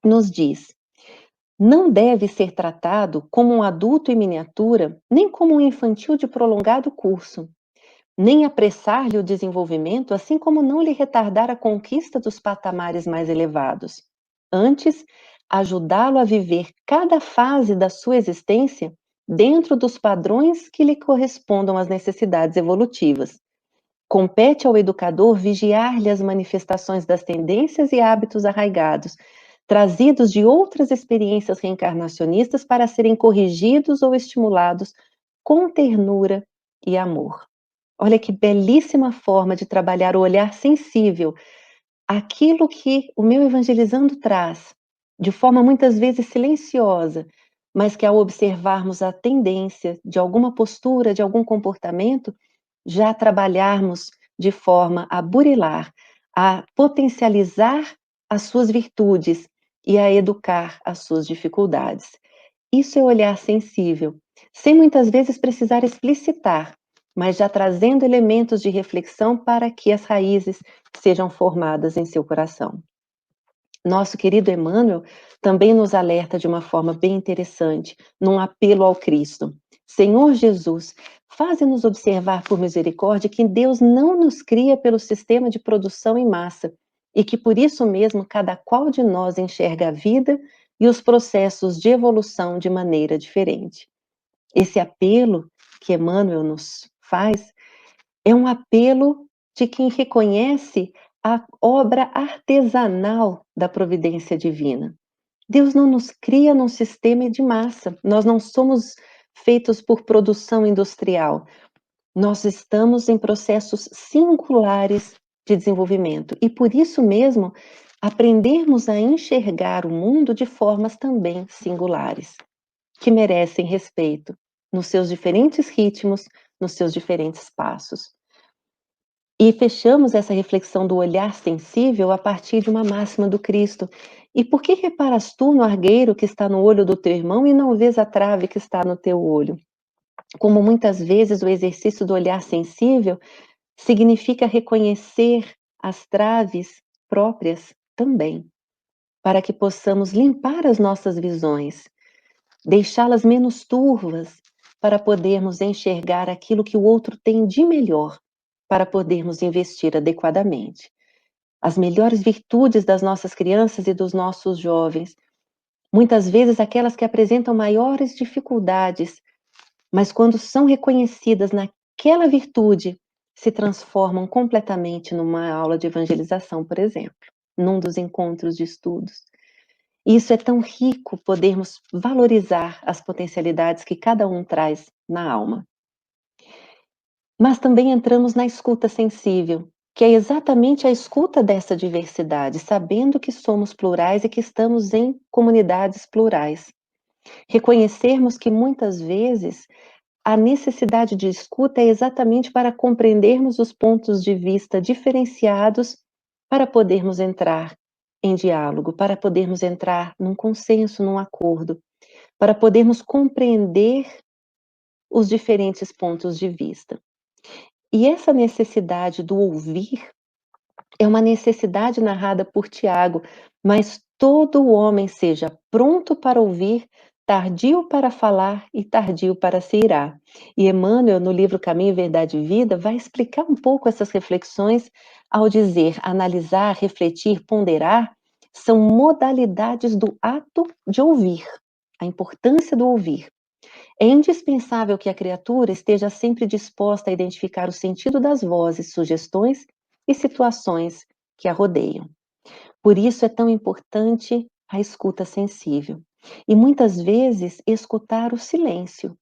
B: nos diz: não deve ser tratado como um adulto em miniatura, nem como um infantil de prolongado curso, nem apressar-lhe o desenvolvimento, assim como não lhe retardar a conquista dos patamares mais elevados. Antes, ajudá-lo a viver cada fase da sua existência dentro dos padrões que lhe correspondam às necessidades evolutivas. Compete ao educador vigiar-lhe as manifestações das tendências e hábitos arraigados, trazidos de outras experiências reencarnacionistas para serem corrigidos ou estimulados com ternura e amor. Olha que belíssima forma de trabalhar o olhar sensível, aquilo que o meu evangelizando traz, de forma muitas vezes silenciosa, mas que ao observarmos a tendência de alguma postura, de algum comportamento, já trabalharmos de forma a burilar, a potencializar as suas virtudes e a educar as suas dificuldades. Isso é olhar sensível, sem muitas vezes precisar explicitar, mas já trazendo elementos de reflexão para que as raízes sejam formadas em seu coração. Nosso querido Emmanuel também nos alerta de uma forma bem interessante, num apelo ao Cristo. Senhor Jesus, faze-nos observar por misericórdia que Deus não nos cria pelo sistema de produção em massa, e que por isso mesmo cada qual de nós enxerga a vida e os processos de evolução de maneira diferente. Esse apelo que Emmanuel nos faz é um apelo de quem reconhece a obra artesanal da providência divina. Deus não nos cria num sistema de massa, nós não somos feitos por produção industrial, nós estamos em processos singulares de desenvolvimento e por isso mesmo aprendermos a enxergar o mundo de formas também singulares, que merecem respeito nos seus diferentes ritmos, nos seus diferentes passos. E fechamos essa reflexão do olhar sensível a partir de uma máxima do Cristo: "E por que reparas tu no argueiro que está no olho do teu irmão e não vês a trave que está no teu olho?" Como muitas vezes o exercício do olhar sensível significa reconhecer as traves próprias também, para que possamos limpar as nossas visões, deixá-las menos turvas, para podermos enxergar aquilo que o outro tem de melhor, para podermos investir adequadamente. As melhores virtudes das nossas crianças e dos nossos jovens, muitas vezes aquelas que apresentam maiores dificuldades, mas quando são reconhecidas naquela virtude, se transformam completamente numa aula de evangelização, por exemplo, num dos encontros de estudos. E isso é tão rico podermos valorizar as potencialidades que cada um traz na alma. Mas também entramos na escuta sensível, que é exatamente a escuta dessa diversidade, sabendo que somos plurais e que estamos em comunidades plurais. Reconhecermos que muitas vezes a necessidade de escuta é exatamente para compreendermos os pontos de vista diferenciados, para podermos entrar em diálogo, para podermos entrar num consenso, num acordo, para podermos compreender os diferentes pontos de vista. E essa necessidade do ouvir é uma necessidade narrada por Tiago: "Mas todo homem seja pronto para ouvir, tardio para falar e tardio para se irar." E Emmanuel, no livro Caminho, Verdade e Vida, vai explicar um pouco essas reflexões ao dizer: analisar, refletir, ponderar são modalidades do ato de ouvir, a importância do ouvir. É indispensável que a criatura esteja sempre disposta a identificar o sentido das vozes, sugestões e situações que a rodeiam. Por isso é tão importante a escuta sensível. E muitas vezes escutar o silêncio.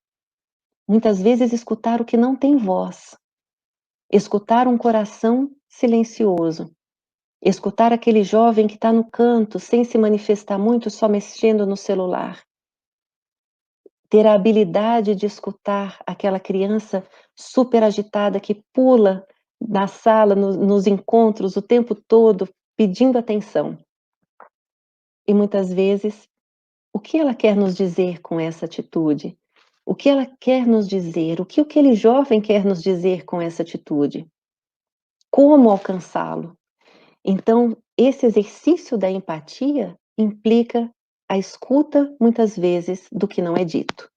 B: Muitas vezes escutar o que não tem voz. Escutar um coração silencioso. Escutar aquele jovem que está no canto, sem se manifestar muito, só mexendo no celular. Ter a habilidade de escutar aquela criança super agitada que pula na sala, nos encontros o tempo todo, pedindo atenção. E muitas vezes, o que ela quer nos dizer com essa atitude? O que ela quer nos dizer? O que aquele jovem quer nos dizer com essa atitude? Como alcançá-lo? Então, esse exercício da empatia implica a escuta, muitas vezes, do que não é dito.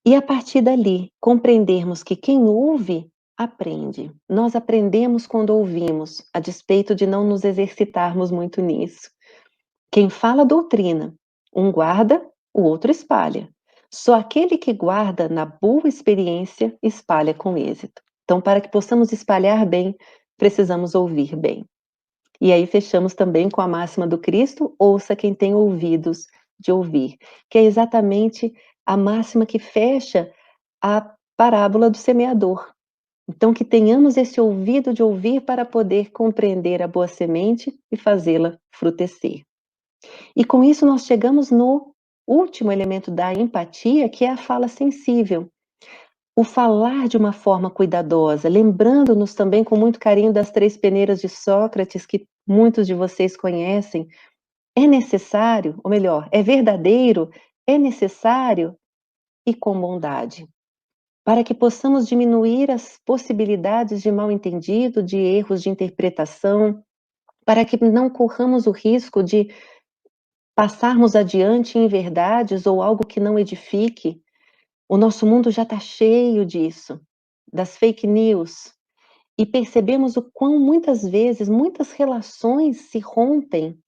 B: E a partir dali, compreendermos que quem ouve, aprende. Nós aprendemos quando ouvimos, a despeito de não nos exercitarmos muito nisso. Quem fala doutrina, um guarda, o outro espalha. Só aquele que guarda na boa experiência espalha com êxito. Então, para que possamos espalhar bem, precisamos ouvir bem. E aí fechamos também com a máxima do Cristo: ouça quem tem ouvidos de ouvir, que é exatamente a máxima que fecha a parábola do semeador. Então, que tenhamos esse ouvido de ouvir para poder compreender a boa semente e fazê-la frutecer. E com isso nós chegamos no último elemento da empatia, que é a fala sensível. O falar de uma forma cuidadosa, lembrando-nos também com muito carinho das 3 peneiras de Sócrates, que muitos de vocês conhecem. É necessário, ou melhor, é verdadeiro, é necessário e com bondade, para que possamos diminuir as possibilidades de mal-entendido, de erros de interpretação, para que não corramos o risco de passarmos adiante inverdades ou algo que não edifique. O nosso mundo já está cheio disso, das fake news, e percebemos o quão muitas vezes, muitas relações se rompem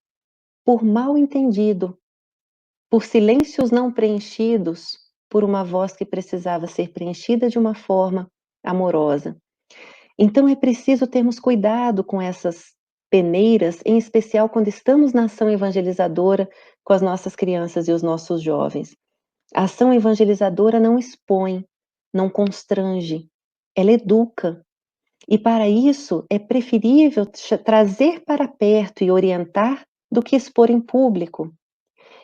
B: por mal-entendido, por silêncios não preenchidos, por uma voz que precisava ser preenchida de uma forma amorosa. Então é preciso termos cuidado com essas peneiras, em especial quando estamos na ação evangelizadora com as nossas crianças e os nossos jovens. A ação evangelizadora não expõe, não constrange, ela educa. E para isso é preferível trazer para perto e orientar do que expor em público.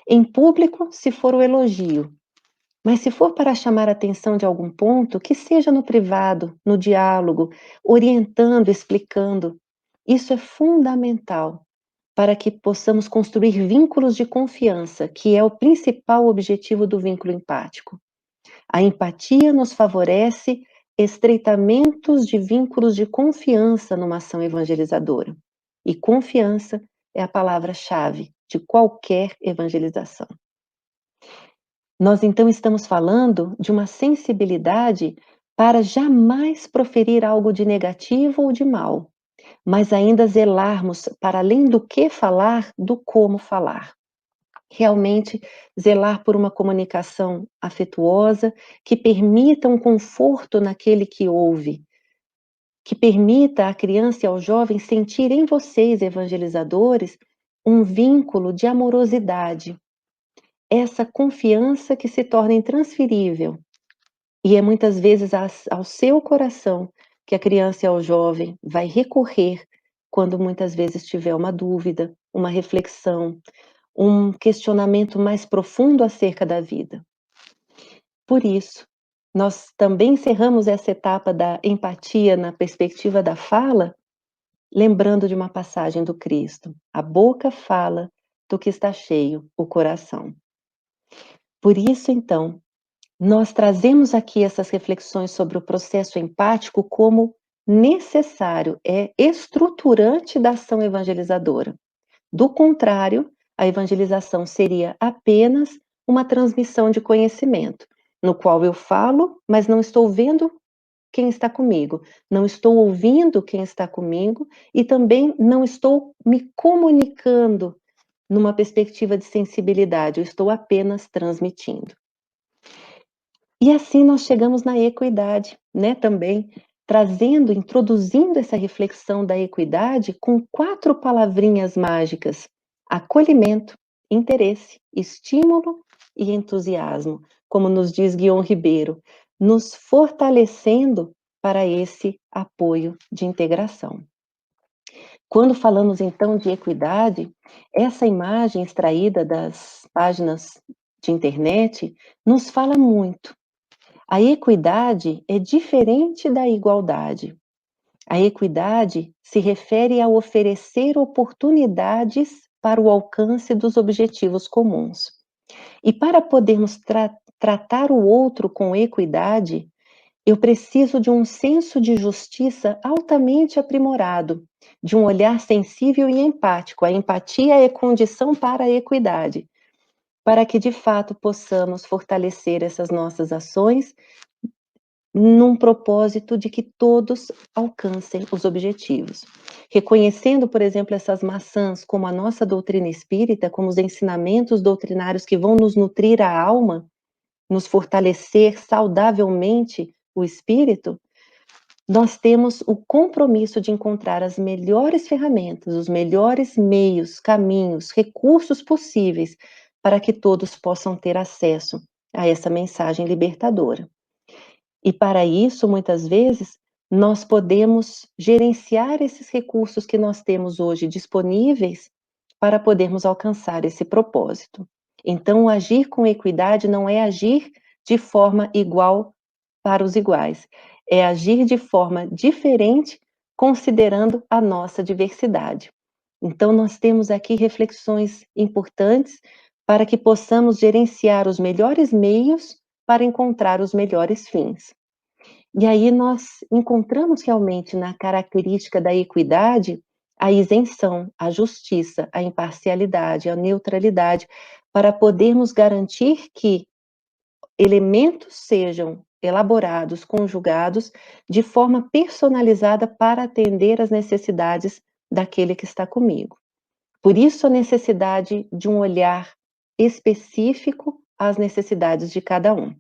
B: Em público, se for o elogio. Mas se for para chamar a atenção de algum ponto, que seja no privado, no diálogo, orientando, explicando. Isso é fundamental para que possamos construir vínculos de confiança, que é o principal objetivo do vínculo empático. A empatia nos favorece estreitamentos de vínculos de confiança numa ação evangelizadora. E confiança é a palavra-chave de qualquer evangelização. Nós então estamos falando de uma sensibilidade para jamais proferir algo de negativo ou de mal, mas ainda zelarmos, para além do que falar, do como falar. Realmente zelar por uma comunicação afetuosa, que permita um conforto naquele que ouve, que permita à criança e ao jovem sentir em vocês, evangelizadores, um vínculo de amorosidade, essa confiança que se torna intransferível. E é muitas vezes ao seu coração que a criança e ao jovem vai recorrer quando muitas vezes tiver uma dúvida, uma reflexão, um questionamento mais profundo acerca da vida. Por isso, nós também encerramos essa etapa da empatia na perspectiva da fala, lembrando de uma passagem do Cristo: a boca fala do que está cheio o coração. Por isso, então, nós trazemos aqui essas reflexões sobre o processo empático como necessário, é estruturante da ação evangelizadora. Do contrário, a evangelização seria apenas uma transmissão de conhecimento, no qual eu falo, mas não estou vendo quem está comigo, não estou ouvindo quem está comigo e também não estou me comunicando numa perspectiva de sensibilidade, eu estou apenas transmitindo. E assim nós chegamos na equidade, né, também, trazendo, introduzindo essa reflexão da equidade com 4 palavrinhas mágicas: acolhimento, interesse, estímulo e entusiasmo, como nos diz Guion Ribeiro, nos fortalecendo para esse apoio de integração. Quando falamos então de equidade, essa imagem extraída das páginas de internet nos fala muito. A equidade é diferente da igualdade. A equidade se refere a oferecer oportunidades para o alcance dos objetivos comuns. E para podermos tratar o outro com equidade, eu preciso de um senso de justiça altamente aprimorado, de um olhar sensível e empático. A empatia é condição para a equidade, para que de fato possamos fortalecer essas nossas ações num propósito de que todos alcancem os objetivos. Reconhecendo, por exemplo, essas maçãs como a nossa doutrina espírita, como os ensinamentos doutrinários que vão nos nutrir a alma, nos fortalecer saudavelmente o espírito, nós temos o compromisso de encontrar as melhores ferramentas, os melhores meios, caminhos, recursos possíveis para que todos possam ter acesso a essa mensagem libertadora. E para isso, muitas vezes, nós podemos gerenciar esses recursos que nós temos hoje disponíveis para podermos alcançar esse propósito. Então, agir com equidade não é agir de forma igual para os iguais, é agir de forma diferente, considerando a nossa diversidade. Então, nós temos aqui reflexões importantes para que possamos gerenciar os melhores meios para encontrar os melhores fins. E aí nós encontramos realmente na característica da equidade a isenção, a justiça, a imparcialidade, a neutralidade, para podermos garantir que elementos sejam elaborados, conjugados de forma personalizada para atender às necessidades daquele que está comigo. Por isso a necessidade de um olhar específico às necessidades de cada um.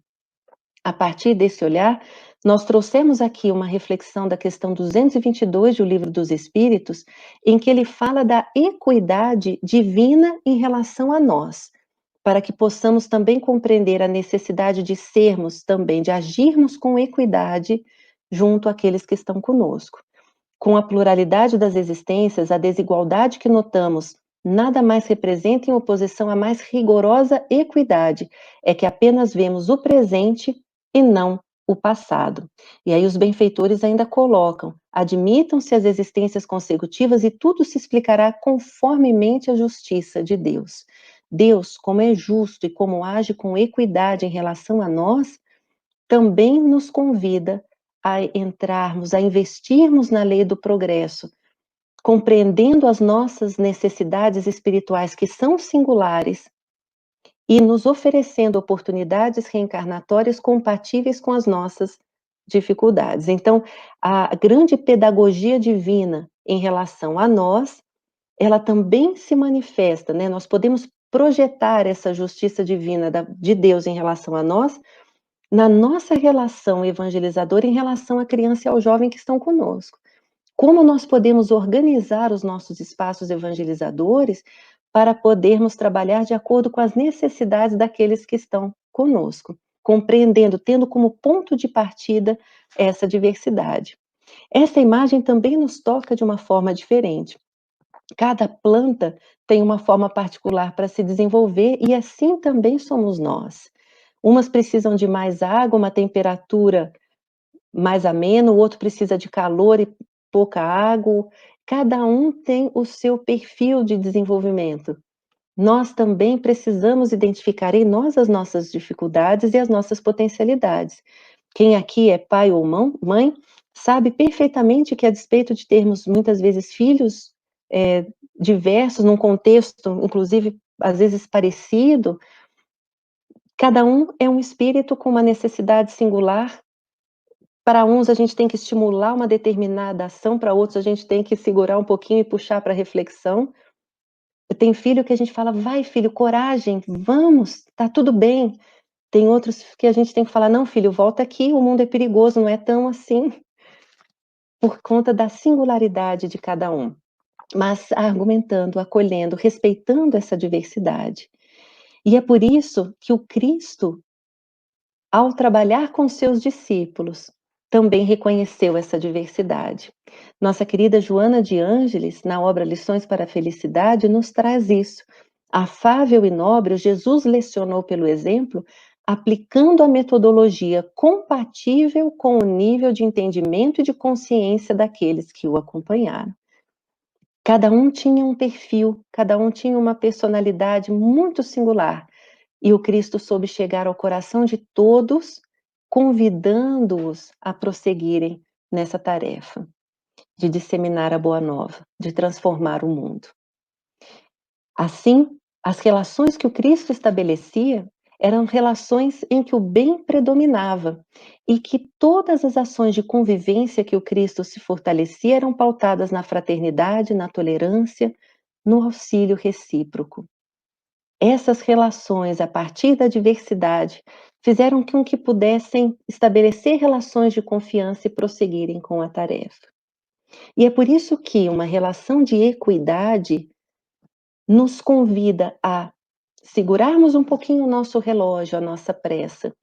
B: A partir desse olhar, nós trouxemos aqui uma reflexão da questão 222 do Livro dos Espíritos, em que ele fala da equidade divina em relação a nós, para que possamos também compreender a necessidade de sermos também, de agirmos com equidade junto àqueles que estão conosco. Com a pluralidade das existências, a desigualdade que notamos nada mais representa em oposição à mais rigorosa equidade, é que apenas vemos o presente e não o passado. E aí os benfeitores ainda colocam: admitam-se as existências consecutivas e tudo se explicará conformemente à justiça de Deus. Deus, como é justo e como age com equidade em relação a nós, também nos convida a entrarmos, a investirmos na lei do progresso, compreendendo as nossas necessidades espirituais que são singulares e nos oferecendo oportunidades reencarnatórias compatíveis com as nossas dificuldades. Então, a grande pedagogia divina em relação a nós, ela também se manifesta, né? Nós podemos projetar essa justiça divina de Deus em relação a nós, na nossa relação evangelizadora em relação à criança e ao jovem que estão conosco. Como nós podemos organizar os nossos espaços evangelizadores para podermos trabalhar de acordo com as necessidades daqueles que estão conosco, compreendendo, tendo como ponto de partida essa diversidade. Essa imagem também nos toca de uma forma diferente. Cada planta tem uma forma particular para se desenvolver e assim também somos nós. Umas precisam de mais água, uma temperatura mais amena, o outro precisa de calor e pouca água. Cada um tem o seu perfil de desenvolvimento. Nós também precisamos identificar em nós as nossas dificuldades e as nossas potencialidades. Quem aqui é pai ou mãe, sabe perfeitamente que, a despeito de termos muitas vezes filhos diversos, num contexto, inclusive, às vezes parecido, cada um é um espírito com uma necessidade singular. Para uns, a gente tem que estimular uma determinada ação, para outros, a gente tem que segurar um pouquinho e puxar para reflexão. Tem filho que a gente fala: vai, filho, coragem, vamos, tá tudo bem. Tem outros que a gente tem que falar: não, filho, volta aqui, o mundo é perigoso, não é tão assim, por conta da singularidade de cada um. Mas argumentando, acolhendo, respeitando essa diversidade. E é por isso que o Cristo, ao trabalhar com seus discípulos, também reconheceu essa diversidade. Nossa querida Joana de Ângeles, na obra Lições para a Felicidade, nos traz isso. Afável e nobre, Jesus lecionou pelo exemplo, aplicando a metodologia compatível com o nível de entendimento e de consciência daqueles que o acompanharam. Cada um tinha um perfil, cada um tinha uma personalidade muito singular, e o Cristo soube chegar ao coração de todos, convidando-os a prosseguirem nessa tarefa de disseminar a boa nova, de transformar o mundo. Assim, as relações que o Cristo estabelecia eram relações em que o bem predominava e que todas as ações de convivência que o Cristo se fortalecia eram pautadas na fraternidade, na tolerância, no auxílio recíproco. Essas relações, a partir da diversidade, fizeram com que pudessem estabelecer relações de confiança e prosseguirem com a tarefa. E é por isso que uma relação de equidade nos convida a segurarmos um pouquinho o nosso relógio, a nossa pressa,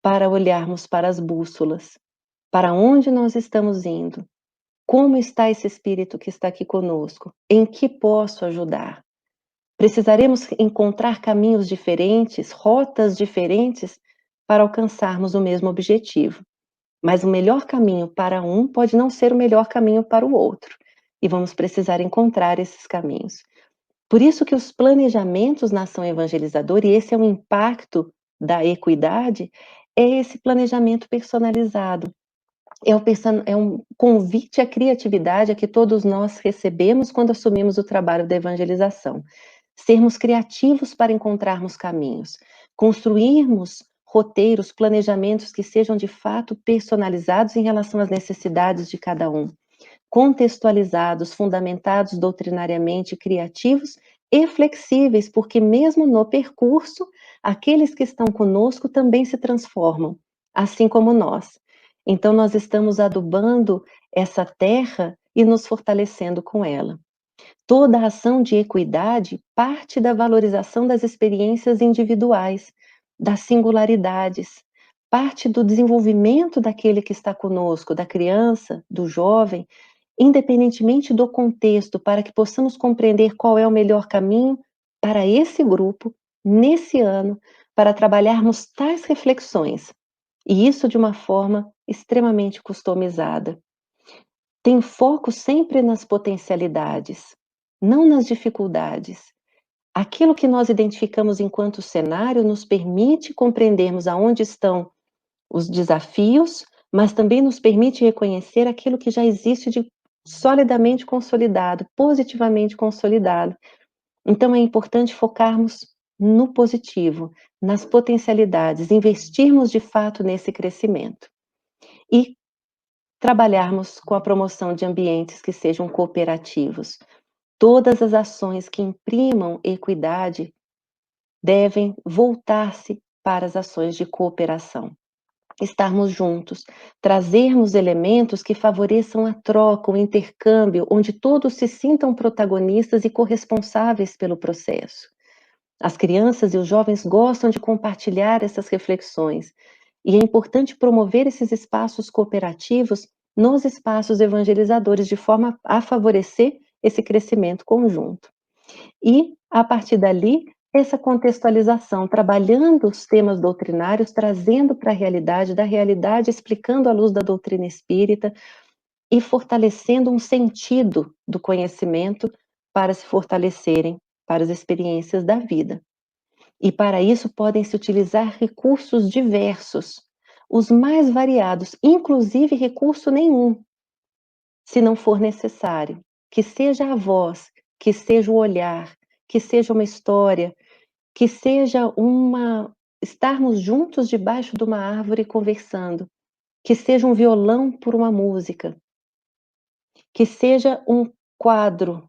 B: para olharmos para as bússolas, para onde nós estamos indo, como está esse espírito que está aqui conosco, em que posso ajudar. Precisaremos encontrar caminhos diferentes, rotas diferentes, para alcançarmos o mesmo objetivo. Mas o melhor caminho para um pode não ser o melhor caminho para o outro, e vamos precisar encontrar esses caminhos. Por isso que os planejamentos na ação evangelizadora, e esse é um impacto da equidade, é esse planejamento personalizado. É um convite à criatividade a que todos nós recebemos quando assumimos o trabalho da evangelização. Sermos criativos para encontrarmos caminhos, construirmos roteiros, planejamentos que sejam de fato personalizados em relação às necessidades de cada um, contextualizados, fundamentados doutrinariamente, criativos e flexíveis, porque mesmo no percurso, aqueles que estão conosco também se transformam, assim como nós. Então nós estamos adubando essa terra e nos fortalecendo com ela. Toda a ação de equidade parte da valorização das experiências individuais, das singularidades, parte do desenvolvimento daquele que está conosco, da criança, do jovem, independentemente do contexto, para que possamos compreender qual é o melhor caminho para esse grupo, nesse ano, para trabalharmos tais reflexões, e isso de uma forma extremamente customizada. Tem foco sempre nas potencialidades, não nas dificuldades. Aquilo que nós identificamos enquanto cenário nos permite compreendermos aonde estão os desafios, mas também nos permite reconhecer aquilo que já existe de solidamente consolidado, positivamente consolidado. Então é importante focarmos no positivo, nas potencialidades, investirmos de fato nesse crescimento e trabalharmos com a promoção de ambientes que sejam cooperativos. Todas as ações que imprimam equidade devem voltar-se para as ações de cooperação. Estarmos juntos, trazermos elementos que favoreçam a troca, o intercâmbio, onde todos se sintam protagonistas e corresponsáveis pelo processo. As crianças e os jovens gostam de compartilhar essas reflexões, e é importante promover esses espaços cooperativos nos espaços evangelizadores, de forma a favorecer esse crescimento conjunto. E, a partir dali, essa contextualização, trabalhando os temas doutrinários, trazendo para a realidade, da realidade, explicando à luz da doutrina espírita e fortalecendo um sentido do conhecimento para se fortalecerem para as experiências da vida. E para isso podem se utilizar recursos diversos, os mais variados, inclusive recurso nenhum, se não for necessário, que seja a voz, que seja o olhar, que seja uma história, que seja estarmos juntos debaixo de uma árvore conversando, que seja um violão por uma música, que seja um quadro,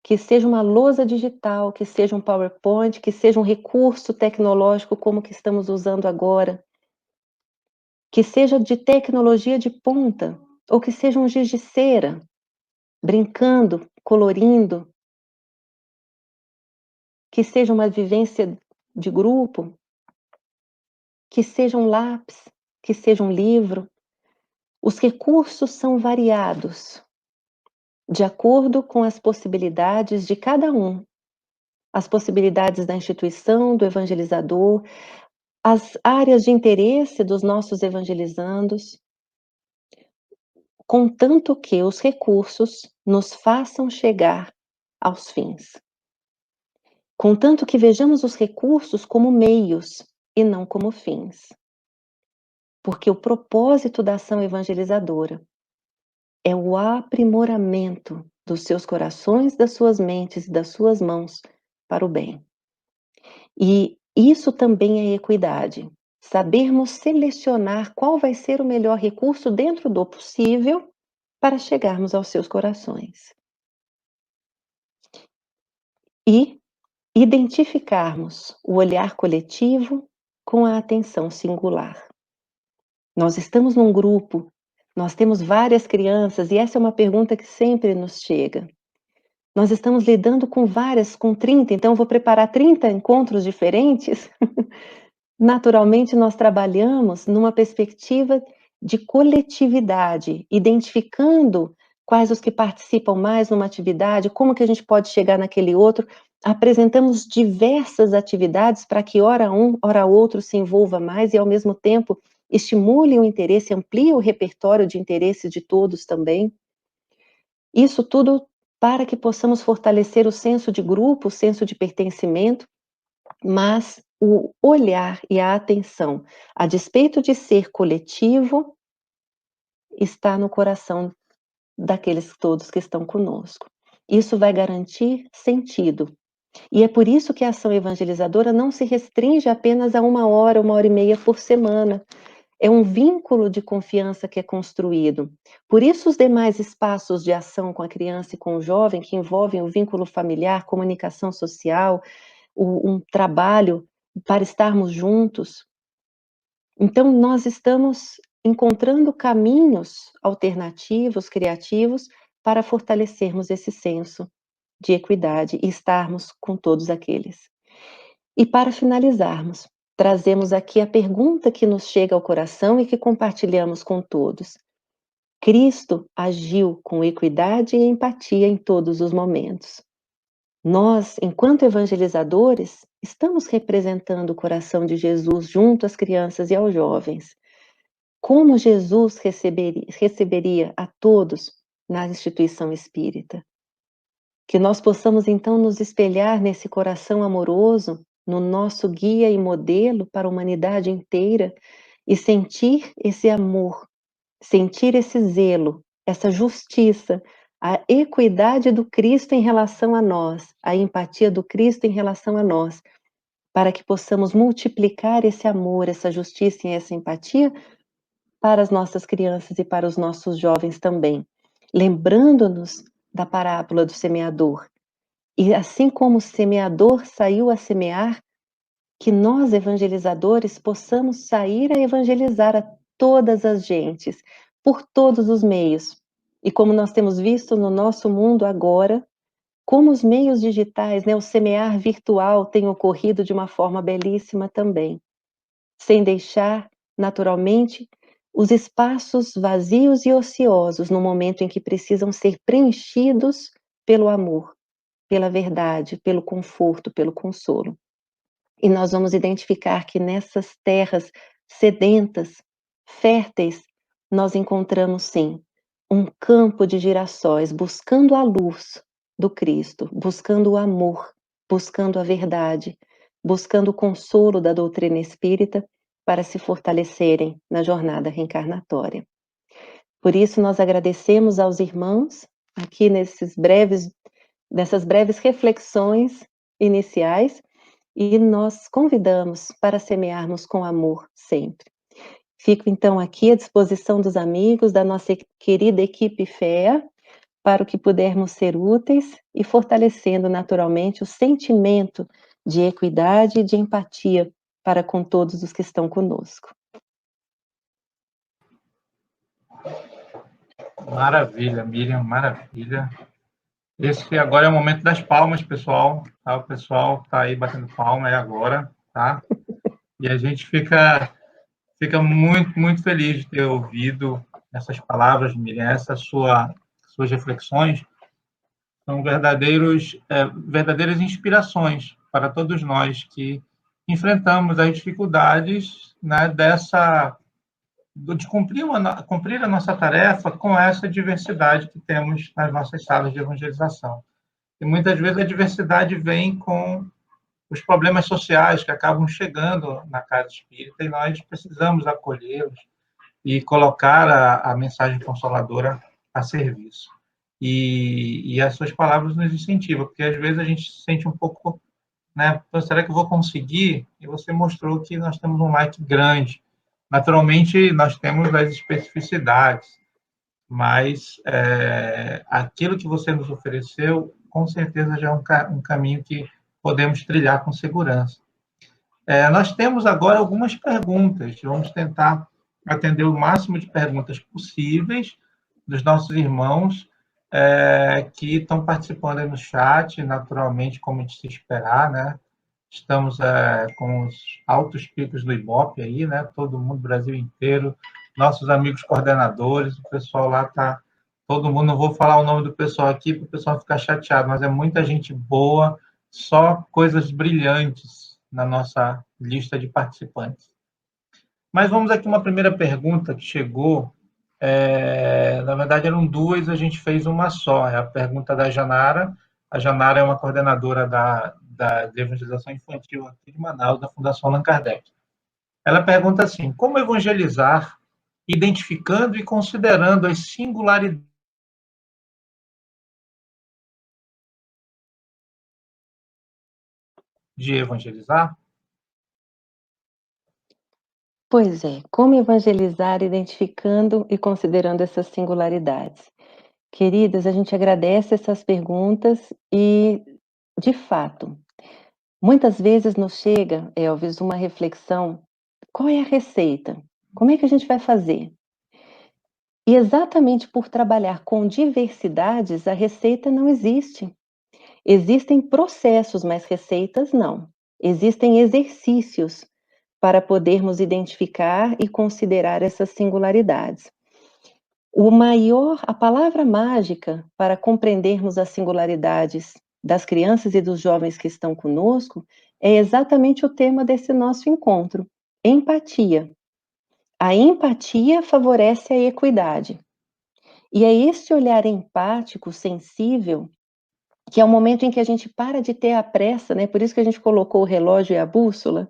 B: que seja uma lousa digital, que seja um PowerPoint, que seja um recurso tecnológico como o que estamos usando agora, que seja de tecnologia de ponta, ou que seja um giz de cera, brincando, colorindo, que seja uma vivência de grupo, que seja um lápis, que seja um livro. Os recursos são variados, de acordo com as possibilidades de cada um, as possibilidades da instituição, do evangelizador, as áreas de interesse dos nossos evangelizandos, contanto que os recursos nos façam chegar aos fins. Contanto que vejamos os recursos como meios e não como fins. Porque o propósito da ação evangelizadora é o aprimoramento dos seus corações, das suas mentes e das suas mãos para o bem. E isso também é equidade. Sabermos selecionar qual vai ser o melhor recurso dentro do possível para chegarmos aos seus corações. E identificarmos o olhar coletivo com a atenção singular. Nós estamos num grupo, nós temos várias crianças, e essa é uma pergunta que sempre nos chega. Nós estamos lidando com 30, então eu vou preparar 30 encontros diferentes? Naturalmente, nós trabalhamos numa perspectiva de coletividade, identificando quais os que participam mais numa atividade, como que a gente pode chegar naquele outro. Apresentamos diversas atividades para que ora um, ora outro se envolva mais e, ao mesmo tempo, estimule o interesse, amplie o repertório de interesse de todos também. Isso tudo para que possamos fortalecer o senso de grupo, o senso de pertencimento, mas o olhar e a atenção, a despeito de ser coletivo, está no coração daqueles todos que estão conosco. Isso vai garantir sentido. E é por isso que a ação evangelizadora não se restringe apenas a 1 hora e meia por semana. É um vínculo de confiança que é construído. Por isso, os demais espaços de ação com a criança e com o jovem, que envolvem o vínculo familiar, comunicação social, um trabalho para estarmos juntos. Então, nós estamos encontrando caminhos alternativos, criativos, para fortalecermos esse senso de equidade e estarmos com todos aqueles. E para finalizarmos, trazemos aqui a pergunta que nos chega ao coração e que compartilhamos com todos. Cristo agiu com equidade e empatia em todos os momentos. Nós, enquanto evangelizadores, estamos representando o coração de Jesus junto às crianças e aos jovens. Como Jesus receberia a todos na instituição espírita? Que nós possamos então nos espelhar nesse coração amoroso, no nosso guia e modelo para a humanidade inteira e sentir esse amor, sentir esse zelo, essa justiça, a equidade do Cristo em relação a nós, a empatia do Cristo em relação a nós, para que possamos multiplicar esse amor, essa justiça e essa empatia para as nossas crianças e para os nossos jovens também, lembrando-nos da parábola do semeador. E assim como o semeador saiu a semear, que nós, evangelizadores, possamos sair a evangelizar a todas as gentes, por todos os meios. E como nós temos visto no nosso mundo agora, como os meios digitais, o semear virtual tem ocorrido de uma forma belíssima também, sem deixar, naturalmente, os espaços vazios e ociosos no momento em que precisam ser preenchidos pelo amor, pela verdade, pelo conforto, pelo consolo. E nós vamos identificar que nessas terras sedentas, férteis, nós encontramos sim um campo de girassóis buscando a luz do Cristo, buscando o amor, buscando a verdade, buscando o consolo da doutrina espírita para se fortalecerem na jornada reencarnatória. Por isso nós agradecemos aos irmãos aqui nessas breves reflexões iniciais e nós convidamos para semearmos com amor sempre. Fico então aqui à disposição dos amigos da nossa querida equipe FEA, para o que pudermos ser úteis e fortalecendo naturalmente o sentimento de equidade e de empatia para com todos os que estão conosco.
A: Maravilha, Miriam, maravilha. Esse agora é o momento das palmas, pessoal. Tá? O pessoal está aí batendo palma, é agora, tá? E a gente fica muito, muito feliz de ter ouvido essas palavras, Miriam, suas reflexões. São verdadeiras inspirações para todos nós que enfrentamos as dificuldades, né, de cumprir a nossa tarefa com essa diversidade que temos nas nossas salas de evangelização. E muitas vezes a diversidade vem com os problemas sociais que acabam chegando na casa espírita e nós precisamos acolhê-los e colocar a mensagem consoladora a serviço. E as suas palavras nos incentivam, porque às vezes a gente se sente um pouco, né? Então, será que eu vou conseguir? E você mostrou que nós temos um leque grande. Naturalmente, nós temos as especificidades, mas aquilo que você nos ofereceu, com certeza já é um caminho que podemos trilhar com segurança. Nós temos agora algumas perguntas, vamos tentar atender o máximo de perguntas possíveis dos nossos irmãos que estão participando aí no chat, naturalmente, como de se esperar, né? Estamos com os altos picos do Ibope aí, né? Todo mundo, Brasil inteiro, nossos amigos coordenadores, o pessoal lá está, todo mundo, não vou falar o nome do pessoal aqui para o pessoal ficar chateado, mas é muita gente boa, só coisas brilhantes na nossa lista de participantes. Mas vamos aqui uma primeira pergunta que chegou, na verdade eram duas, a gente fez uma só, é a pergunta da Janara. A Janara é uma coordenadora de evangelização infantil aqui de Manaus, da Fundação Allan Kardec. Ela pergunta assim: como evangelizar identificando e considerando as singularidades de evangelizar?
B: Pois é, como evangelizar identificando e considerando essas singularidades? Queridas, a gente agradece essas perguntas e, de fato, muitas vezes nos chega, Elvis, uma reflexão: qual é a receita? Como é que a gente vai fazer? E exatamente por trabalhar com diversidades, a receita não existe. Existem processos, mas receitas não. Existem exercícios para podermos identificar e considerar essas singularidades. A palavra mágica para compreendermos as singularidades das crianças e dos jovens que estão conosco é exatamente o tema desse nosso encontro: empatia. A empatia favorece a equidade. E é esse olhar empático, sensível, que é o momento em que a gente para de ter a pressa, né? Por isso que a gente colocou o relógio e a bússola.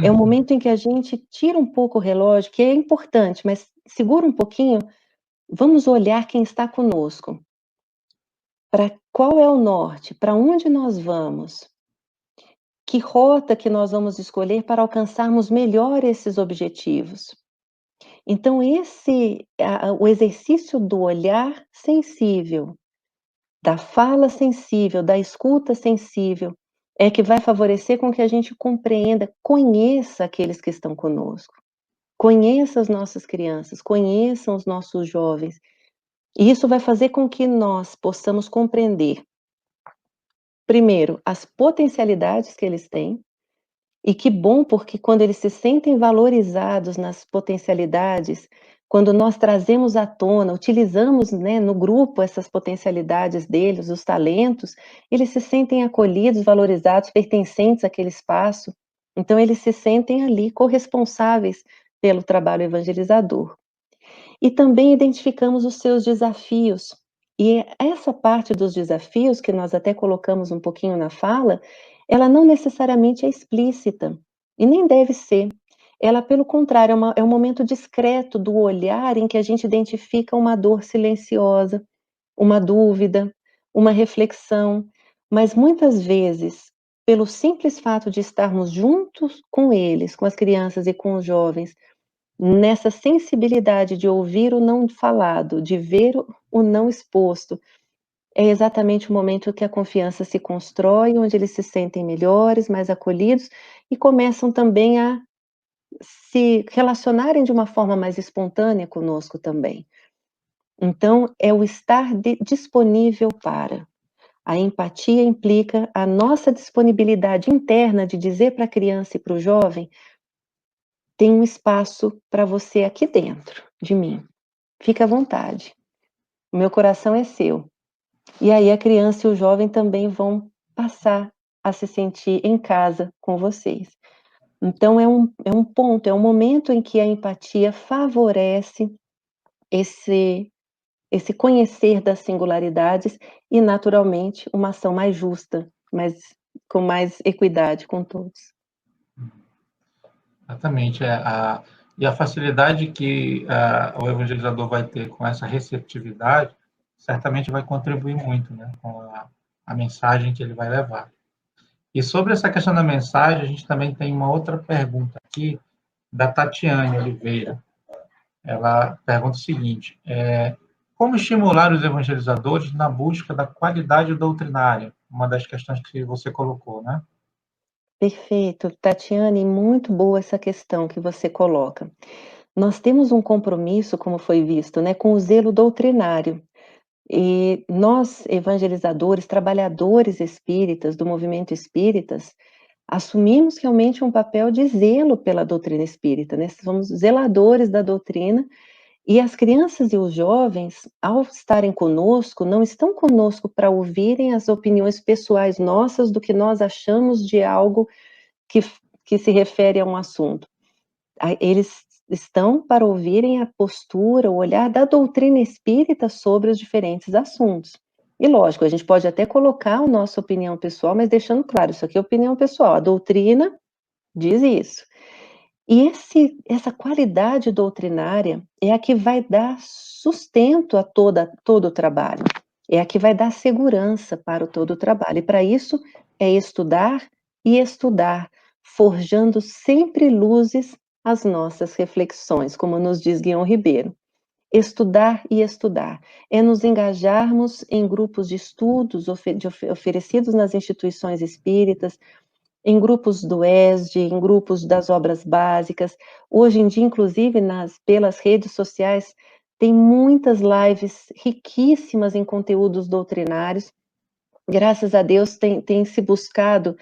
B: É o momento em que a gente tira um pouco o relógio, que é importante, mas segura um pouquinho. Vamos olhar quem está conosco. Para qual é o norte? Para onde nós vamos? Que rota que nós vamos escolher para alcançarmos melhor esses objetivos? Então o exercício do olhar sensível, da fala sensível, da escuta sensível, é que vai favorecer com que a gente compreenda, conheça aqueles que estão conosco, conheça as nossas crianças, conheçam os nossos jovens. E isso vai fazer com que nós possamos compreender, primeiro, as potencialidades que eles têm, e que bom, porque quando eles se sentem valorizados nas potencialidades, quando nós trazemos à tona, utilizamos, né, no grupo essas potencialidades deles, os talentos, eles se sentem acolhidos, valorizados, pertencentes àquele espaço. Então eles se sentem ali corresponsáveis pelo trabalho evangelizador. E também identificamos os seus desafios. E essa parte dos desafios, que nós até colocamos um pouquinho na fala, ela não necessariamente é explícita, e nem deve ser. Ela, pelo contrário, é um momento discreto do olhar em que a gente identifica uma dor silenciosa, uma dúvida, uma reflexão, mas muitas vezes, pelo simples fato de estarmos juntos com eles, com as crianças e com os jovens, nessa sensibilidade de ouvir o não falado, de ver o não exposto, é exatamente o momento que a confiança se constrói, onde eles se sentem melhores, mais acolhidos e começam também a se relacionarem de uma forma mais espontânea conosco também. Então, é o estar disponível para. A empatia implica a nossa disponibilidade interna de dizer para a criança e para o jovem: tem um espaço para você aqui dentro de mim. Fica à vontade. O meu coração é seu. E aí a criança e o jovem também vão passar a se sentir em casa com vocês. Então é um ponto, é um momento em que a empatia favorece esse esse conhecer das singularidades e, naturalmente, uma ação mais justa, com mais equidade com todos.
A: Exatamente. E a facilidade que o evangelizador vai ter com essa receptividade, certamente vai contribuir muito, né, com a mensagem que ele vai levar. E sobre essa questão da mensagem, a gente também tem uma outra pergunta aqui, da Tatiane Oliveira. Ela pergunta o seguinte: como estimular os evangelizadores na busca da qualidade doutrinária? Uma das questões que você colocou, né?
B: Perfeito, Tatiane, muito boa essa questão que você coloca. Nós temos um compromisso, como foi visto, né, com o zelo doutrinário. E nós, evangelizadores, trabalhadores espíritas, do movimento espíritas, assumimos realmente um papel de zelo pela doutrina espírita, né? Somos zeladores da doutrina, e as crianças e os jovens, ao estarem conosco, não estão conosco para ouvirem as opiniões pessoais nossas do que nós achamos de algo que, que se refere a um assunto. Eles estão para ouvirem a postura, o olhar da doutrina espírita sobre os diferentes assuntos. E lógico, a gente pode até colocar a nossa opinião pessoal, mas deixando claro, isso aqui é opinião pessoal, a doutrina diz isso. E essa qualidade doutrinária é a que vai dar sustento a todo o trabalho, é a que vai dar segurança para todo o trabalho. E para isso é estudar e estudar, forjando sempre luzes às nossas reflexões, como nos diz Guion Ribeiro. Estudar e estudar é nos engajarmos em grupos de estudos oferecidos nas instituições espíritas, em grupos do ESD, em grupos das obras básicas. Hoje em dia, inclusive, pelas redes sociais, tem muitas lives riquíssimas em conteúdos doutrinários. Graças a Deus, tem se buscado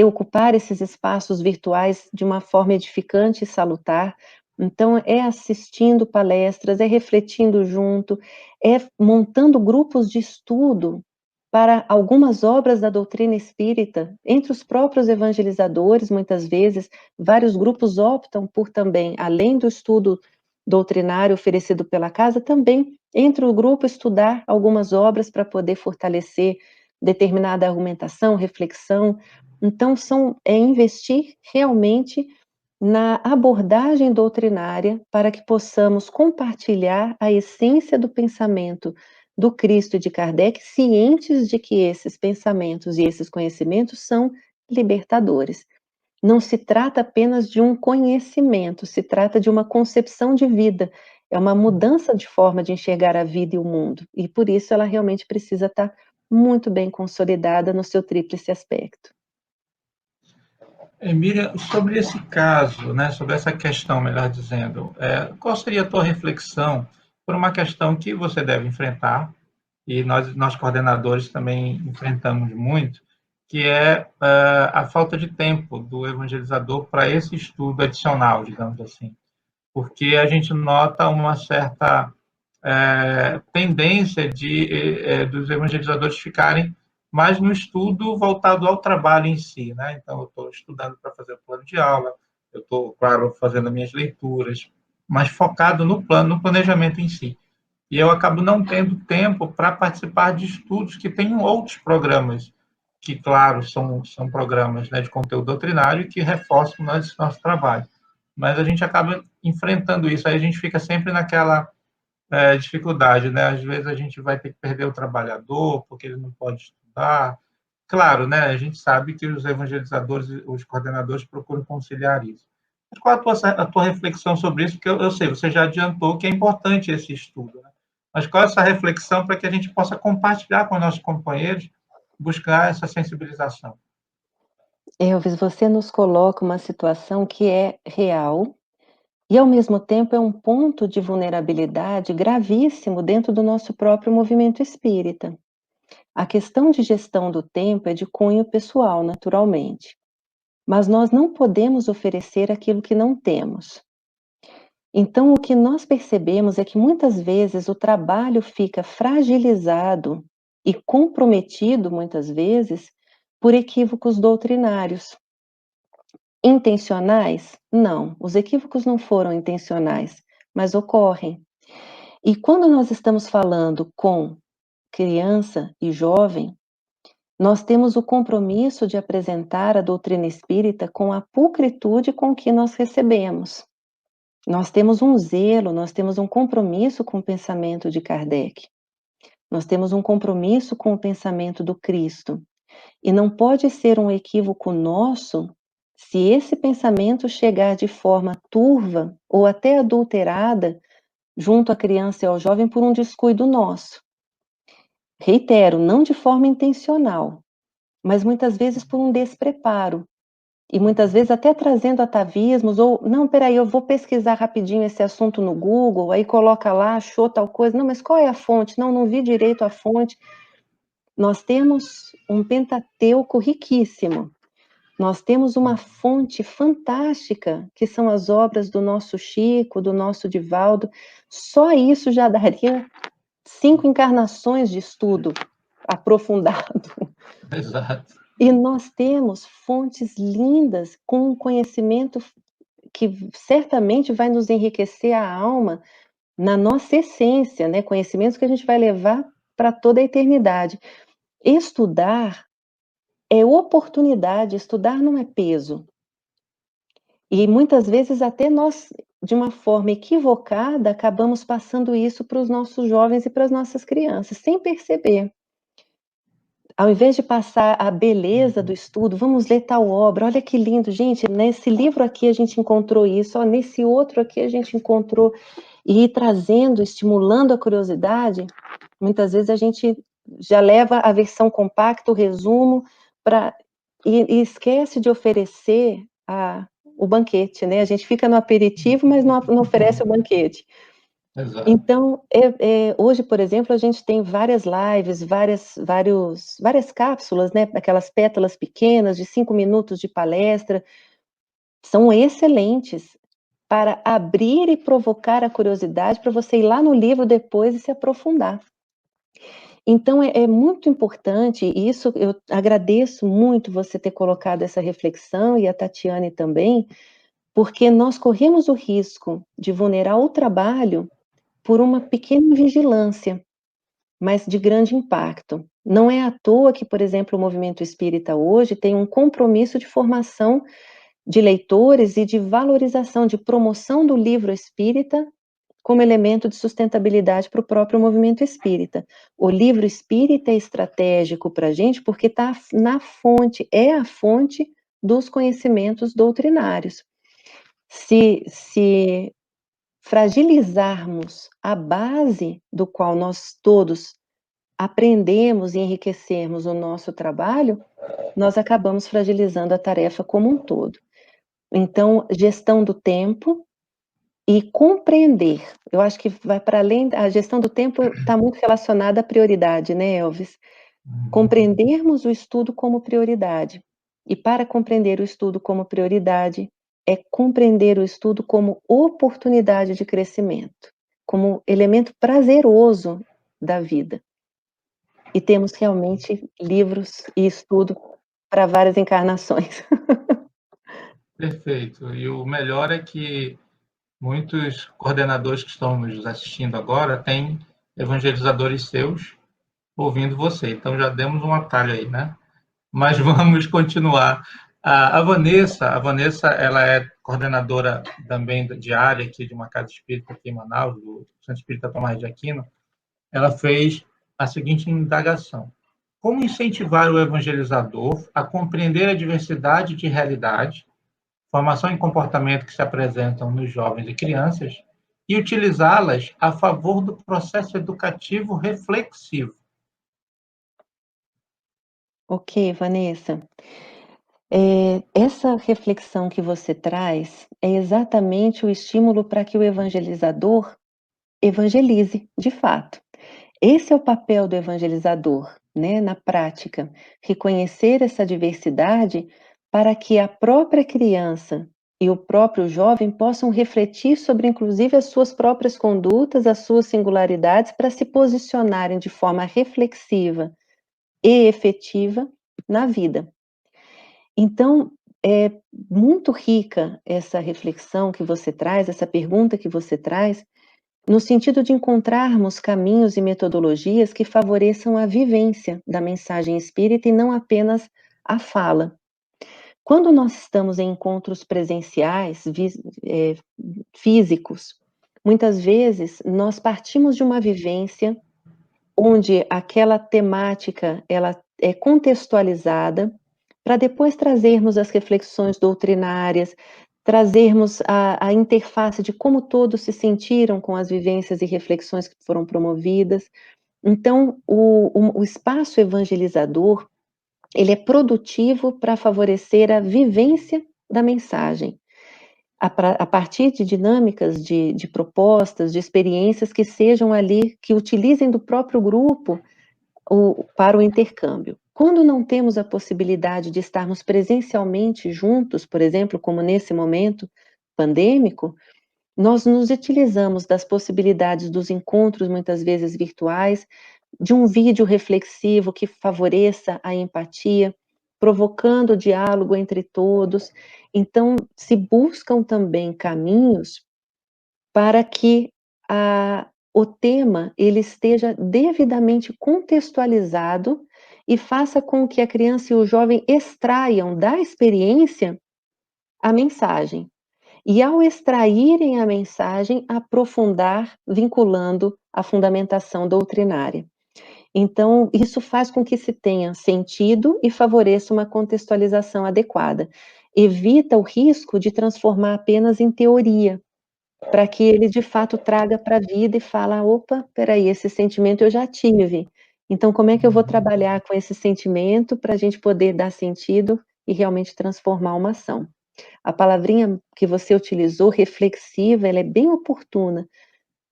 B: ocupar esses espaços virtuais de uma forma edificante e salutar, Então, é assistindo palestras, é refletindo junto, é montando grupos de estudo para algumas obras da doutrina espírita, entre os próprios evangelizadores, muitas vezes, vários grupos optam por também, além do estudo doutrinário oferecido pela casa, também entre o grupo estudar algumas obras para poder fortalecer determinada argumentação, reflexão. Então, é investir realmente na abordagem doutrinária para que possamos compartilhar a essência do pensamento do Cristo e de Kardec, cientes de que esses pensamentos e esses conhecimentos são libertadores. Não se trata apenas de um conhecimento, se trata de uma concepção de vida, é uma mudança de forma de enxergar a vida e o mundo, e por isso ela realmente precisa estar muito bem consolidada no seu tríplice aspecto.
A: Emília, sobre esse caso, né, sobre essa questão, melhor dizendo, qual seria a tua reflexão por uma questão que você deve enfrentar, e nós coordenadores também enfrentamos muito, que é a falta de tempo do evangelizador para esse estudo adicional, digamos assim. Porque a gente nota uma certa tendência dos evangelizadores ficarem mais no estudo voltado ao trabalho em si, né? Então, eu estou estudando para fazer o plano de aula, eu estou, claro, fazendo minhas leituras, mas focado no plano, no planejamento em si. E eu acabo não tendo tempo para participar de estudos que têm outros programas, que, claro, são programas, né, de conteúdo doutrinário que reforçam nosso trabalho. Mas a gente acaba enfrentando isso, aí a gente fica sempre naquela dificuldade, né? Às vezes a gente vai ter que perder o trabalhador porque ele não pode estudar. Claro, né? A gente sabe que os evangelizadores, os coordenadores procuram conciliar isso. Mas qual a tua reflexão sobre isso? Porque eu sei, você já adiantou que é importante esse estudo, né? Mas qual é essa reflexão para que a gente possa compartilhar com nossos companheiros, buscar essa sensibilização?
B: Elvis, você nos coloca uma situação que é real e, ao mesmo tempo, é um ponto de vulnerabilidade gravíssimo dentro do nosso próprio movimento espírita. A questão de gestão do tempo é de cunho pessoal, naturalmente, mas nós não podemos oferecer aquilo que não temos. Então, o que nós percebemos é que muitas vezes o trabalho fica fragilizado e comprometido, muitas vezes, por equívocos doutrinários. Intencionais? Não, os equívocos não foram intencionais, mas ocorrem. E quando nós estamos falando com criança e jovem, nós temos o compromisso de apresentar a doutrina espírita com a pulcritude com que nós recebemos. Nós temos um zelo, nós temos um compromisso com o pensamento de Kardec. Nós temos um compromisso com o pensamento do Cristo. E não pode ser um equívoco nosso se esse pensamento chegar de forma turva ou até adulterada junto à criança e ao jovem por um descuido nosso. Reitero, não de forma intencional, mas muitas vezes por um despreparo. E muitas vezes até trazendo atavismos, ou, não, peraí, eu vou pesquisar rapidinho esse assunto no Google, aí coloca lá, achou tal coisa, não, mas qual é a fonte? Não, não vi direito a fonte. Nós temos um Pentateuco riquíssimo, nós temos uma fonte fantástica, que são as obras do nosso Chico, do nosso Divaldo, só isso já daria 5 encarnações de estudo aprofundado.
A: Exato.
B: E nós temos fontes lindas, com um conhecimento que certamente vai nos enriquecer a alma na nossa essência, né? Conhecimentos que a gente vai levar para toda a eternidade. Estudar é oportunidade, estudar não é peso. E muitas vezes até nós, de uma forma equivocada, acabamos passando isso para os nossos jovens e para as nossas crianças, sem perceber. Ao invés de passar a beleza do estudo, vamos ler tal obra, olha que lindo, gente, nesse livro aqui a gente encontrou isso, ó, nesse outro aqui a gente encontrou, e ir trazendo, estimulando a curiosidade, muitas vezes a gente já leva a versão compacta, o resumo, e esquece de oferecer o banquete, né? A gente fica no aperitivo, mas não oferece o banquete.
A: Exato.
B: Então, hoje, por exemplo, a gente tem várias lives, várias cápsulas, né, aquelas pétalas pequenas de 5 minutos de palestra, são excelentes. para abrir e provocar a curiosidade para você ir lá no livro depois e se aprofundar. Então é muito importante, e isso eu agradeço muito você ter colocado essa reflexão, e a Tatiane também, porque nós corremos o risco de vulnerar o trabalho por uma pequena vigilância, mas de grande impacto. Não é à toa que, por exemplo, o movimento espírita hoje tem um compromisso de formação de leitores e de valorização, de promoção do livro espírita como elemento de sustentabilidade para o próprio movimento espírita. O livro espírita é estratégico para a gente porque está na fonte, é a fonte dos conhecimentos doutrinários. Se fragilizarmos a base do qual nós todos aprendemos e enriquecermos o nosso trabalho, nós acabamos fragilizando a tarefa como um todo. Então, gestão do tempo e compreender. Eu acho que vai para além, a gestão do tempo está muito relacionada à prioridade, né, Elvis? Compreendermos o estudo como prioridade. E para compreender o estudo como prioridade, é compreender o estudo como oportunidade de crescimento, como elemento prazeroso da vida. E temos realmente livros e estudo para várias encarnações.
A: Perfeito. E o melhor é que muitos coordenadores que estão nos assistindo agora têm evangelizadores seus ouvindo você. Então já demos um atalho aí, né? Mas vamos continuar. A Vanessa, ela é coordenadora também de área aqui de uma casa espírita aqui em Manaus, do Centro Espírita Tomás de Aquino. Ela fez a seguinte indagação: como incentivar o evangelizador a compreender a diversidade de realidade, formação e comportamento que se apresentam nos jovens e crianças e utilizá-las a favor do processo educativo reflexivo?
B: Ok, Vanessa. Essa reflexão que você traz é exatamente o estímulo para que o evangelizador evangelize, de fato. Esse é o papel do evangelizador, né, na prática, reconhecer essa diversidade para que a própria criança e o próprio jovem possam refletir sobre, inclusive, as suas próprias condutas, as suas singularidades, para se posicionarem de forma reflexiva e efetiva na vida. Então, é muito rica essa reflexão que você traz, essa pergunta que você traz, no sentido de encontrarmos caminhos e metodologias que favoreçam a vivência da mensagem espírita e não apenas a fala. Quando nós estamos em encontros presenciais, físicos, muitas vezes nós partimos de uma vivência onde aquela temática ela é contextualizada para depois trazermos as reflexões doutrinárias, trazermos a interface de como todos se sentiram com as vivências e reflexões que foram promovidas. Então, o espaço evangelizador, ele é produtivo para favorecer a vivência da mensagem, a partir de dinâmicas de propostas, de experiências que sejam ali, que utilizem do próprio grupo para o intercâmbio. Quando não temos a possibilidade de estarmos presencialmente juntos, por exemplo, como nesse momento pandêmico, nós nos utilizamos das possibilidades dos encontros, muitas vezes virtuais, de um vídeo reflexivo que favoreça a empatia, provocando o diálogo entre todos. Então, se buscam também caminhos para que o tema ele esteja devidamente contextualizado e faça com que a criança e o jovem extraiam da experiência a mensagem. E ao extraírem a mensagem, aprofundar, vinculando a fundamentação doutrinária. Então, isso faz com que se tenha sentido e favoreça uma contextualização adequada. Evita o risco de transformar apenas em teoria, para que ele de fato traga para a vida e fala: "Opa, espera aí, esse sentimento eu já tive, então como é que eu vou trabalhar com esse sentimento para a gente poder dar sentido e realmente transformar uma ação?". A palavrinha que você utilizou, reflexiva, ela é bem oportuna,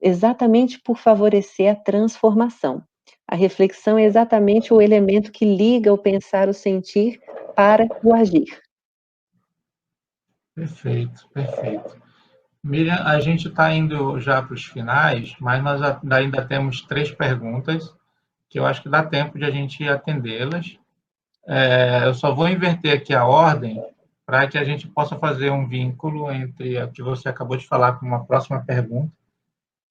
B: exatamente por favorecer a transformação. A reflexão é exatamente o elemento que liga o pensar, o sentir para o agir.
A: Perfeito, perfeito. Miriam, a gente está indo já para os finais, mas nós ainda temos 3 perguntas que eu acho que dá tempo de a gente atendê-las. Eu só vou inverter aqui a ordem para que a gente possa fazer um vínculo entre o que você acabou de falar com uma próxima pergunta,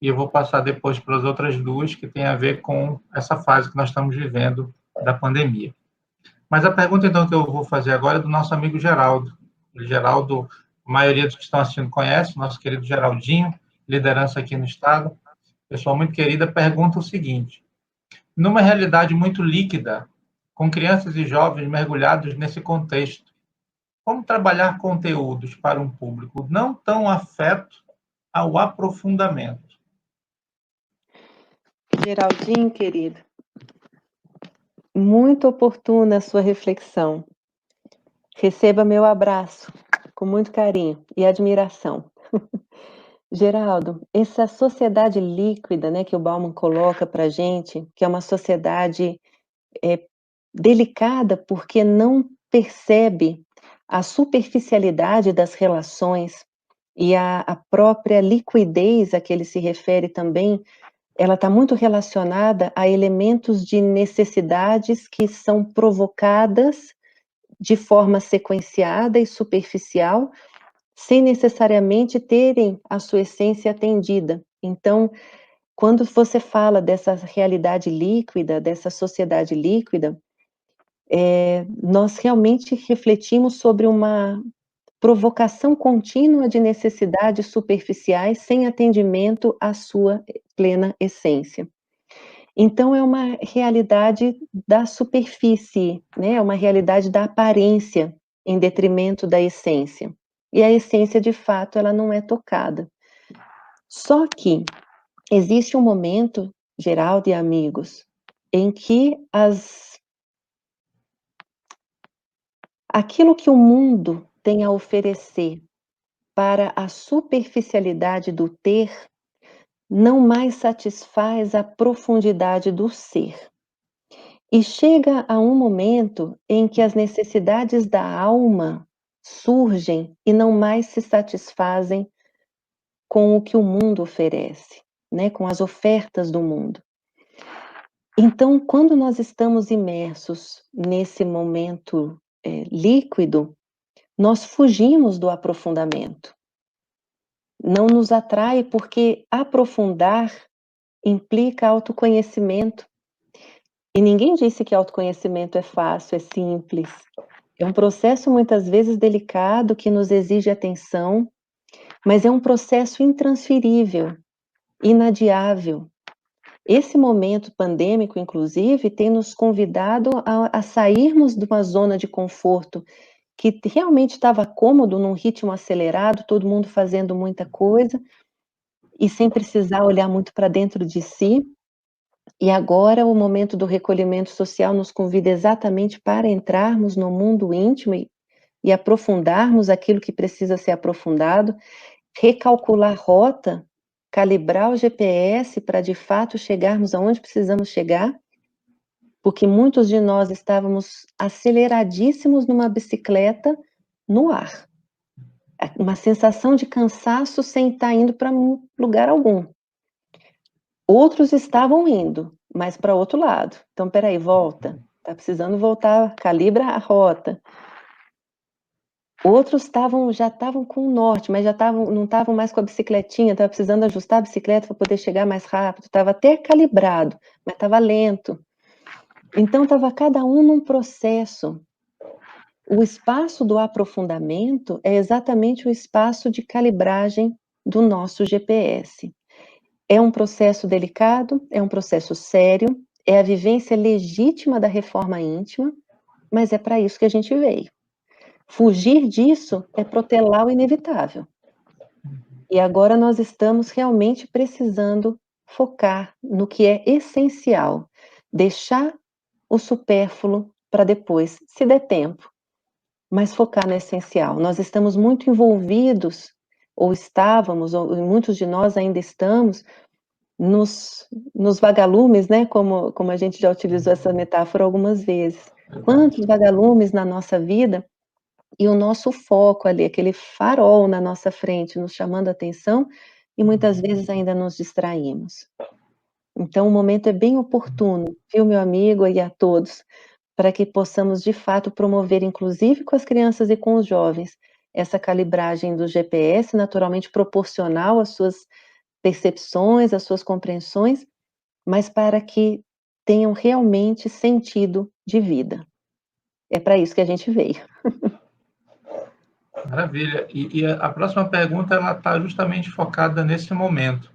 A: e eu vou passar depois para as outras duas que têm a ver com essa fase que nós estamos vivendo da pandemia. Mas a pergunta, então, que eu vou fazer agora é do nosso amigo Geraldo. O Geraldo, a maioria dos que estão assistindo conhece, nosso querido Geraldinho, liderança aqui no Estado. Pessoal muito querida, pergunta o seguinte: numa realidade muito líquida, com crianças e jovens mergulhados nesse contexto, como trabalhar conteúdos para um público não tão afeto ao aprofundamento?
B: Geraldinho, querido, muito oportuna a sua reflexão. Receba meu abraço com muito carinho e admiração. Geraldo, essa sociedade líquida, né, que o Bauman coloca para a gente, que é uma sociedade delicada porque não percebe a superficialidade das relações e a própria liquidez a que ele se refere também, ela está muito relacionada a elementos de necessidades que são provocadas de forma sequenciada e superficial, sem necessariamente terem a sua essência atendida. Então, quando você fala dessa realidade líquida, dessa sociedade líquida, nós realmente refletimos sobre uma provocação contínua de necessidades superficiais sem atendimento à sua plena essência. Então é uma realidade da superfície, né, é uma realidade da aparência, em detrimento da essência. E a essência, de fato, ela não é tocada. Só que existe um momento, Geraldo e amigos, em que aquilo que o mundo tem a oferecer para a superficialidade do ter, não mais satisfaz a profundidade do ser. E chega a um momento em que as necessidades da alma surgem e não mais se satisfazem com o que o mundo oferece, né, com as ofertas do mundo. Então, quando nós estamos imersos nesse momento líquido, nós fugimos do aprofundamento. Não nos atrai porque aprofundar implica autoconhecimento. E ninguém disse que autoconhecimento é fácil, é simples. É um processo muitas vezes delicado que nos exige atenção, mas é um processo intransferível, inadiável. Esse momento pandêmico, inclusive, tem nos convidado a sairmos de uma zona de conforto que realmente estava cômodo num ritmo acelerado, todo mundo fazendo muita coisa e sem precisar olhar muito para dentro de si. E agora o momento do recolhimento social nos convida exatamente para entrarmos no mundo íntimo e aprofundarmos aquilo que precisa ser aprofundado, recalcular rota, calibrar o GPS para de fato chegarmos aonde precisamos chegar, porque muitos de nós estávamos aceleradíssimos numa bicicleta no ar. Uma sensação de cansaço sem estar indo para lugar algum. Outros estavam indo, mas para outro lado. Então, espera aí, volta. Está precisando voltar, calibra a rota. Outros já estavam com o norte, mas não estavam mais com a bicicletinha, estava precisando ajustar a bicicleta para poder chegar mais rápido. Estava até calibrado, mas estava lento. Então, estava cada um num processo. O espaço do aprofundamento é exatamente o espaço de calibragem do nosso GPS. É um processo delicado, é um processo sério, é a vivência legítima da reforma íntima, mas é para isso que a gente veio. Fugir disso é protelar o inevitável. E agora nós estamos realmente precisando focar no que é essencial, deixar o supérfluo para depois, se der tempo, mas focar no essencial. Nós estamos muito envolvidos, ou estávamos, ou muitos de nós ainda estamos, nos vagalumes, né, como a gente já utilizou essa metáfora algumas vezes. Quantos vagalumes na nossa vida e o nosso foco ali, aquele farol na nossa frente, nos chamando a atenção, e muitas vezes ainda nos distraímos. Então o momento é bem oportuno, viu, meu amigo, e a todos, para que possamos de fato promover, inclusive com as crianças e com os jovens, essa calibragem do GPS, naturalmente proporcional às suas percepções, às suas compreensões, mas para que tenham realmente sentido de vida. É para isso que a gente veio.
A: Maravilha. E a próxima pergunta ela está justamente focada nesse momento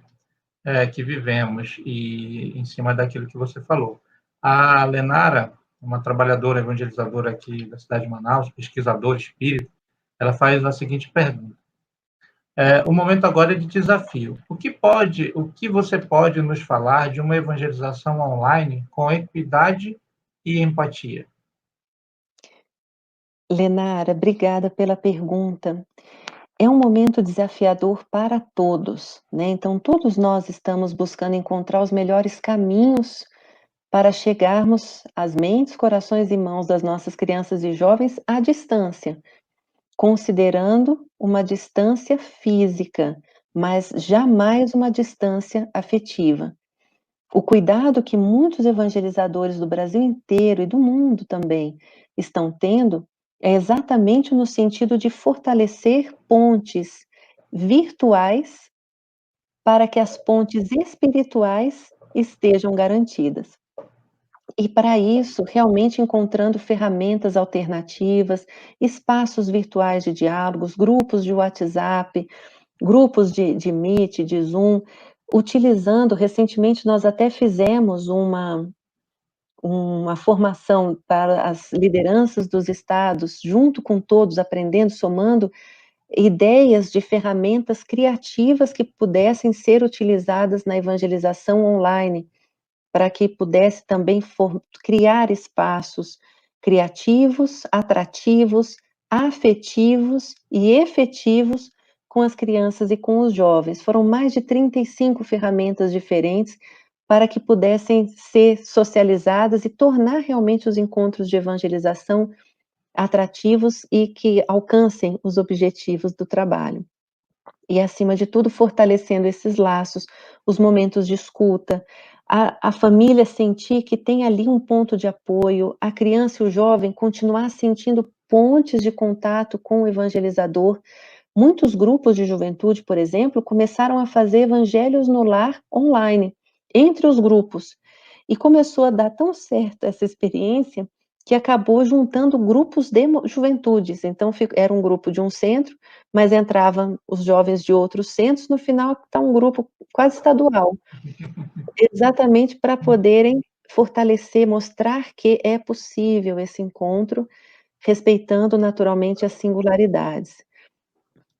A: que vivemos e em cima daquilo que você falou. A Lenara, uma trabalhadora evangelizadora aqui da cidade de Manaus, pesquisadora espírita, ela faz a seguinte pergunta: o momento agora é de desafio. O que você pode nos falar de uma evangelização online com equidade e empatia?
B: Lenara, obrigada pela pergunta. É um momento desafiador para todos, né? Então, todos nós estamos buscando encontrar os melhores caminhos para chegarmos às mentes, corações e mãos das nossas crianças e jovens à distância, considerando uma distância física, mas jamais uma distância afetiva. O cuidado que muitos evangelizadores do Brasil inteiro e do mundo também estão tendo é exatamente no sentido de fortalecer pontes virtuais para que as pontes espirituais estejam garantidas. E para isso, realmente encontrando ferramentas alternativas, espaços virtuais de diálogos, grupos de WhatsApp, grupos de Meet, de Zoom, utilizando, recentemente nós até fizemos uma formação para as lideranças dos estados, junto com todos, aprendendo, somando ideias de ferramentas criativas que pudessem ser utilizadas na evangelização online, para que pudesse também criar espaços criativos, atrativos, afetivos e efetivos com as crianças e com os jovens. Foram mais de 35 ferramentas diferentes para que pudessem ser socializadas e tornar realmente os encontros de evangelização atrativos e que alcancem os objetivos do trabalho. E, acima de tudo, fortalecendo esses laços, os momentos de escuta, a família sentir que tem ali um ponto de apoio, a criança e o jovem continuar sentindo pontes de contato com o evangelizador. Muitos grupos de juventude, por exemplo, começaram a fazer evangelhos no lar online, entre os grupos. E começou a dar tão certo essa experiência que acabou juntando grupos de juventudes. Então, era um grupo de um centro, mas entravam os jovens de outros centros, no final está um grupo quase estadual, exatamente para poderem fortalecer, mostrar que é possível esse encontro, respeitando naturalmente as singularidades.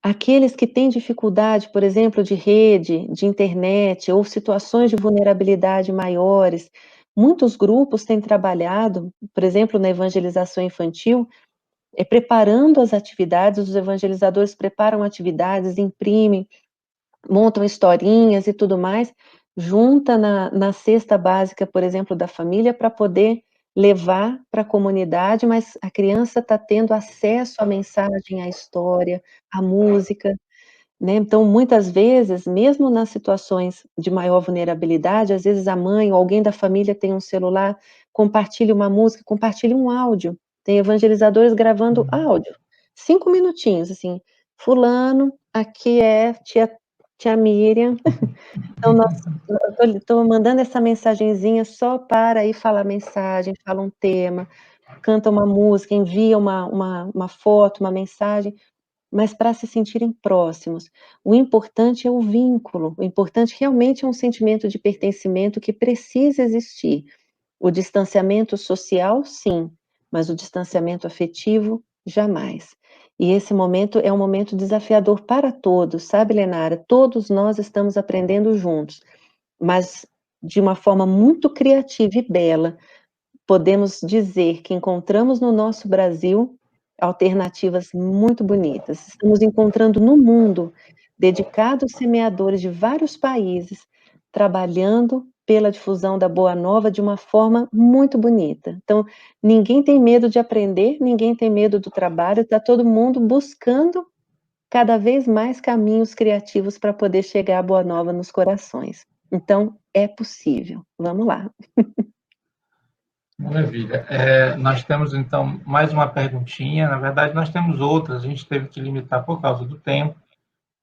B: Aqueles que têm dificuldade, por exemplo, de rede, de internet ou situações de vulnerabilidade maiores, muitos grupos têm trabalhado, por exemplo, na evangelização infantil, preparando as atividades, os evangelizadores preparam atividades, imprimem, montam historinhas e tudo mais, junta na cesta básica, por exemplo, da família, para poder levar para a comunidade, mas a criança está tendo acesso à mensagem, à história, à música, né. Então, muitas vezes, mesmo nas situações de maior vulnerabilidade, às vezes a mãe ou alguém da família tem um celular, compartilha uma música, compartilha um áudio. Tem evangelizadores gravando áudio, 5 minutinhos, assim: "Fulano, aqui é tia Miriam, então eu estou mandando essa mensagenzinha só para ir falar mensagem, fala um tema, canta uma música, envia uma foto, uma mensagem", mas para se sentirem próximos. O importante é o vínculo, o importante realmente é um sentimento de pertencimento que precisa existir. O distanciamento social, sim, mas o distanciamento afetivo, jamais. E esse momento é um momento desafiador para todos, sabe, Lenara? Todos nós estamos aprendendo juntos, mas de uma forma muito criativa e bela. Podemos dizer que encontramos no nosso Brasil alternativas muito bonitas. Estamos encontrando no mundo dedicados semeadores de vários países, trabalhando pela difusão da Boa Nova de uma forma muito bonita. Então, ninguém tem medo de aprender, ninguém tem medo do trabalho, está todo mundo buscando cada vez mais caminhos criativos para poder chegar à Boa Nova nos corações. Então, é possível. Vamos lá.
A: Maravilha. Nós temos, então, mais uma perguntinha. Na verdade, nós temos outras, a gente teve que limitar por causa do tempo.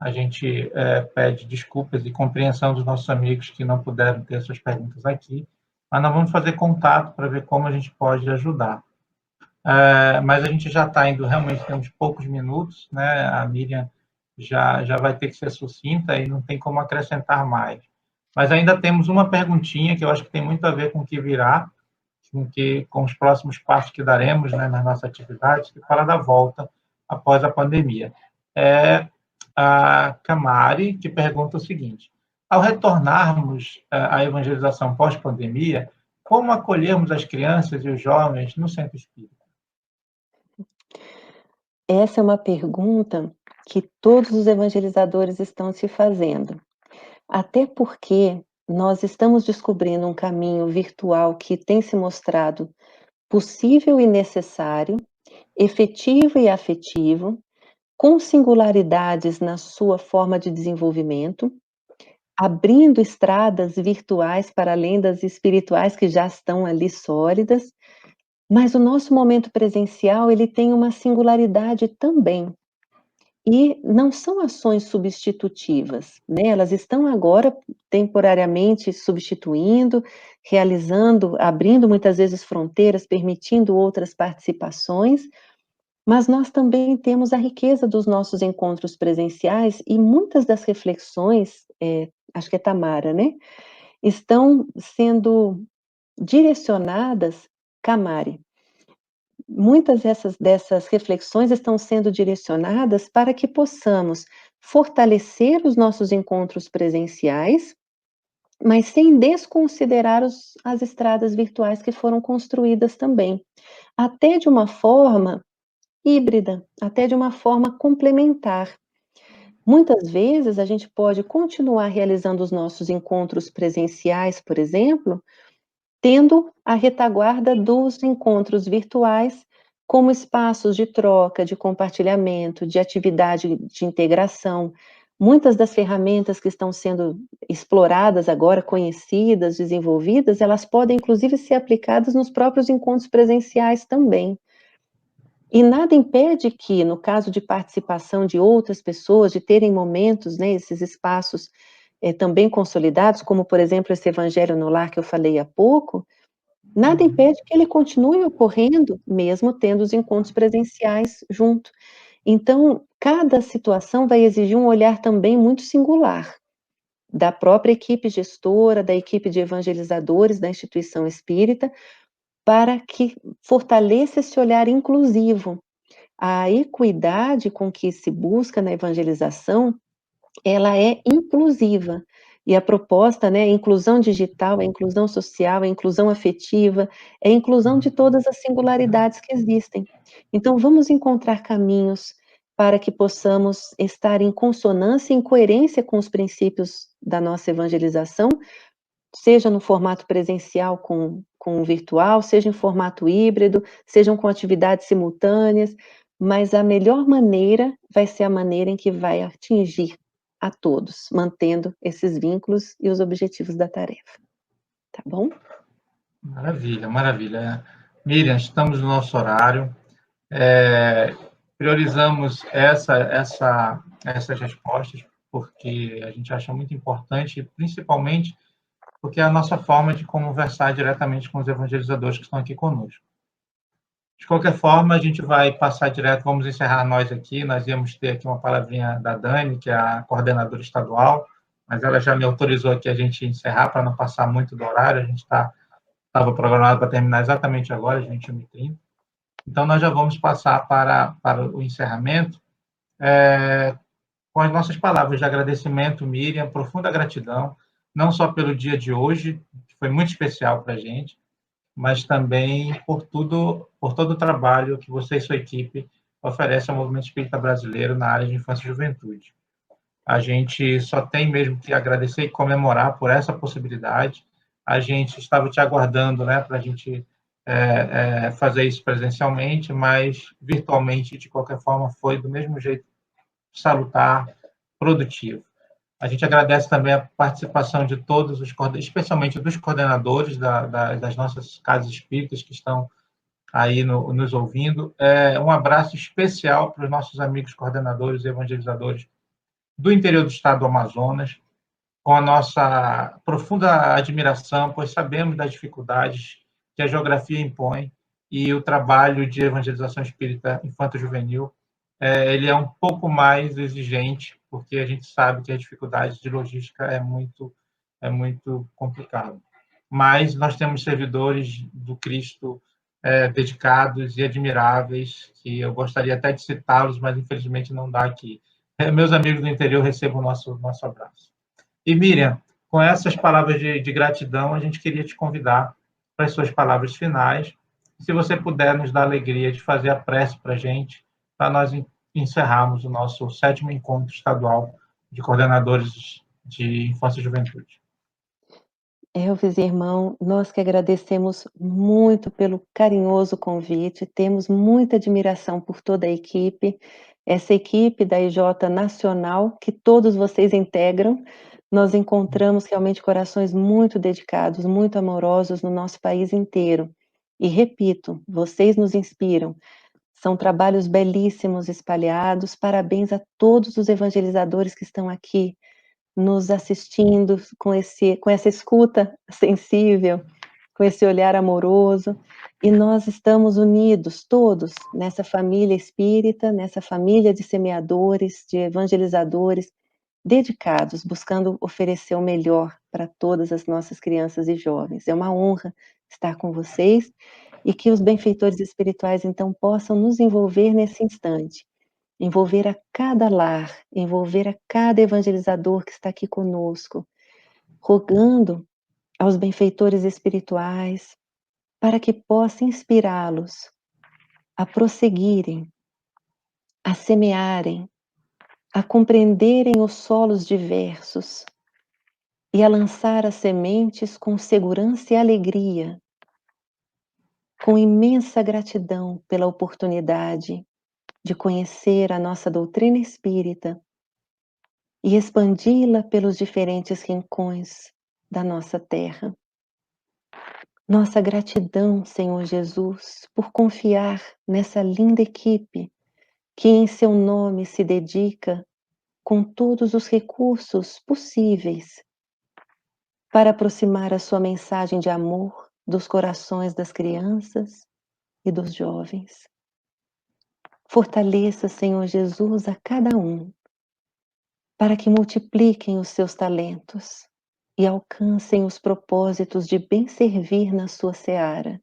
A: A gente pede desculpas e compreensão dos nossos amigos que não puderam ter suas perguntas aqui, mas nós vamos fazer contato para ver como a gente pode ajudar. Mas a gente já está indo, realmente temos poucos minutos, né? A Miriam já vai ter que ser sucinta e não tem como acrescentar mais. Mas ainda temos uma perguntinha que eu acho que tem muito a ver com o que virá, com os próximos passos que daremos, né, nas nossas atividades, que fala da volta após a pandemia. A Camari, que pergunta o seguinte: ao retornarmos à evangelização pós-pandemia, como acolhermos as crianças e os jovens no centro espírita?
B: Essa é uma pergunta que todos os evangelizadores estão se fazendo. Até porque nós estamos descobrindo um caminho virtual que tem se mostrado possível e necessário, efetivo e afetivo, com singularidades na sua forma de desenvolvimento, abrindo estradas virtuais para além das espirituais que já estão ali sólidas, mas o nosso momento presencial, ele tem uma singularidade também. E não são ações substitutivas, né, elas estão agora temporariamente substituindo, realizando, abrindo muitas vezes fronteiras, permitindo outras participações, mas nós também temos a riqueza dos nossos encontros presenciais e muitas das reflexões, acho que é Tamara, né, estão sendo direcionadas Camari. Muitas dessas reflexões estão sendo direcionadas para que possamos fortalecer os nossos encontros presenciais, mas sem desconsiderar as estradas virtuais que foram construídas também, até de uma forma híbrida, até de uma forma complementar. Muitas vezes a gente pode continuar realizando os nossos encontros presenciais, por exemplo, tendo a retaguarda dos encontros virtuais como espaços de troca, de compartilhamento, de atividade de integração. Muitas das ferramentas que estão sendo exploradas agora, conhecidas, desenvolvidas, elas podem inclusive ser aplicadas nos próprios encontros presenciais também. E nada impede que, no caso de participação de outras pessoas, de terem momentos, né, esses espaços também consolidados, como, por exemplo, esse Evangelho no Lar que eu falei há pouco, nada impede que ele continue ocorrendo, mesmo tendo os encontros presenciais junto. Então, cada situação vai exigir um olhar também muito singular, da própria equipe gestora, da equipe de evangelizadores da instituição espírita, para que fortaleça esse olhar inclusivo. A equidade com que se busca na evangelização, ela é inclusiva. E a proposta, né, é inclusão digital, é inclusão social, é inclusão afetiva, é inclusão de todas as singularidades que existem. Então, vamos encontrar caminhos para que possamos estar em consonância e em coerência com os princípios da nossa evangelização, seja no formato presencial com o virtual, seja em formato híbrido, sejam com atividades simultâneas, mas a melhor maneira vai ser a maneira em que vai atingir a todos, mantendo esses vínculos e os objetivos da tarefa. Tá bom?
A: Maravilha, maravilha. Miriam, estamos no nosso horário. Priorizamos essas respostas porque a gente acha muito importante, principalmente porque é a nossa forma de conversar diretamente com os evangelizadores que estão aqui conosco. De qualquer forma, a gente vai passar direto, vamos encerrar nós aqui, nós íamos ter aqui uma palavrinha da Dani, que é a coordenadora estadual, mas ela já me autorizou aqui a gente encerrar para não passar muito do horário, a gente estava programado para terminar exatamente agora, às 21h30. Então, nós já vamos passar para o encerramento, com as nossas palavras de agradecimento, Miriam, profunda gratidão, não só pelo dia de hoje, que foi muito especial para a gente, mas também por todo o trabalho que você e sua equipe oferecem ao movimento espírita brasileiro na área de infância e juventude. A gente só tem mesmo que agradecer e comemorar por essa possibilidade a gente estava te aguardando, né, para a gente fazer isso presencialmente, mas virtualmente, de qualquer forma, foi do mesmo jeito salutar, produtivo. A gente agradece também a participação de todos os, especialmente dos coordenadores das nossas casas espíritas que estão aí nos ouvindo. Um abraço especial para os nossos amigos coordenadores e evangelizadores do interior do estado do Amazonas, com a nossa profunda admiração, pois sabemos das dificuldades que a geografia impõe e o trabalho de evangelização espírita infanto-juvenil, ele é um pouco mais exigente, porque a gente sabe que a dificuldade de logística é muito complicado. Mas nós temos servidores do Cristo dedicados e admiráveis, que eu gostaria até de citá-los, mas infelizmente não dá aqui. Meus amigos do interior recebam o nosso abraço. E Miriam, com essas palavras de gratidão, a gente queria te convidar para as suas palavras finais. Se você puder nos dar a alegria de fazer a prece para a gente, para nós encerrarmos o nosso 7º encontro estadual de coordenadores de infância e juventude.
B: Elvis, irmão, nós que agradecemos muito pelo carinhoso convite, temos muita admiração por toda a equipe, essa equipe da IJ Nacional, que todos vocês integram, nós encontramos realmente corações muito dedicados, muito amorosos no nosso país inteiro. E repito, vocês nos inspiram. São trabalhos belíssimos espalhados. Parabéns a todos os evangelizadores que estão aqui nos assistindo com essa escuta sensível, com esse olhar amoroso, e nós estamos unidos todos nessa família espírita, nessa família de semeadores, de evangelizadores, dedicados, buscando oferecer o melhor para todas as nossas crianças e jovens. É uma honra estar com vocês e que os benfeitores espirituais então possam nos envolver nesse instante, envolver a cada lar, envolver a cada evangelizador que está aqui conosco, rogando aos benfeitores espirituais para que possa inspirá-los a prosseguirem, a semearem, a compreenderem os solos diversos e a lançar as sementes com segurança e alegria, com imensa gratidão pela oportunidade de conhecer a nossa doutrina espírita e expandi-la pelos diferentes rincões da nossa terra. Nossa gratidão, Senhor Jesus, por confiar nessa linda equipe que em seu nome se dedica com todos os recursos possíveis para aproximar a sua mensagem de amor dos corações das crianças e dos jovens. Fortaleça, Senhor Jesus, a cada um, para que multipliquem os seus talentos e alcancem os propósitos de bem servir na sua seara,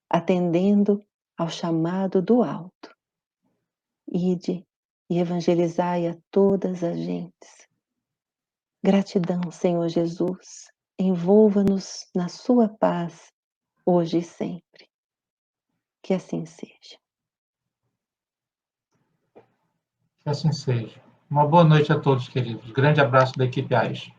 B: atendendo ao chamado do alto. Ide e evangelizai a todas as gentes. Gratidão, Senhor Jesus, envolva-nos na sua paz, hoje e sempre. Que assim seja.
A: Que assim seja. Uma boa noite a todos, queridos. Grande abraço da equipe AIS.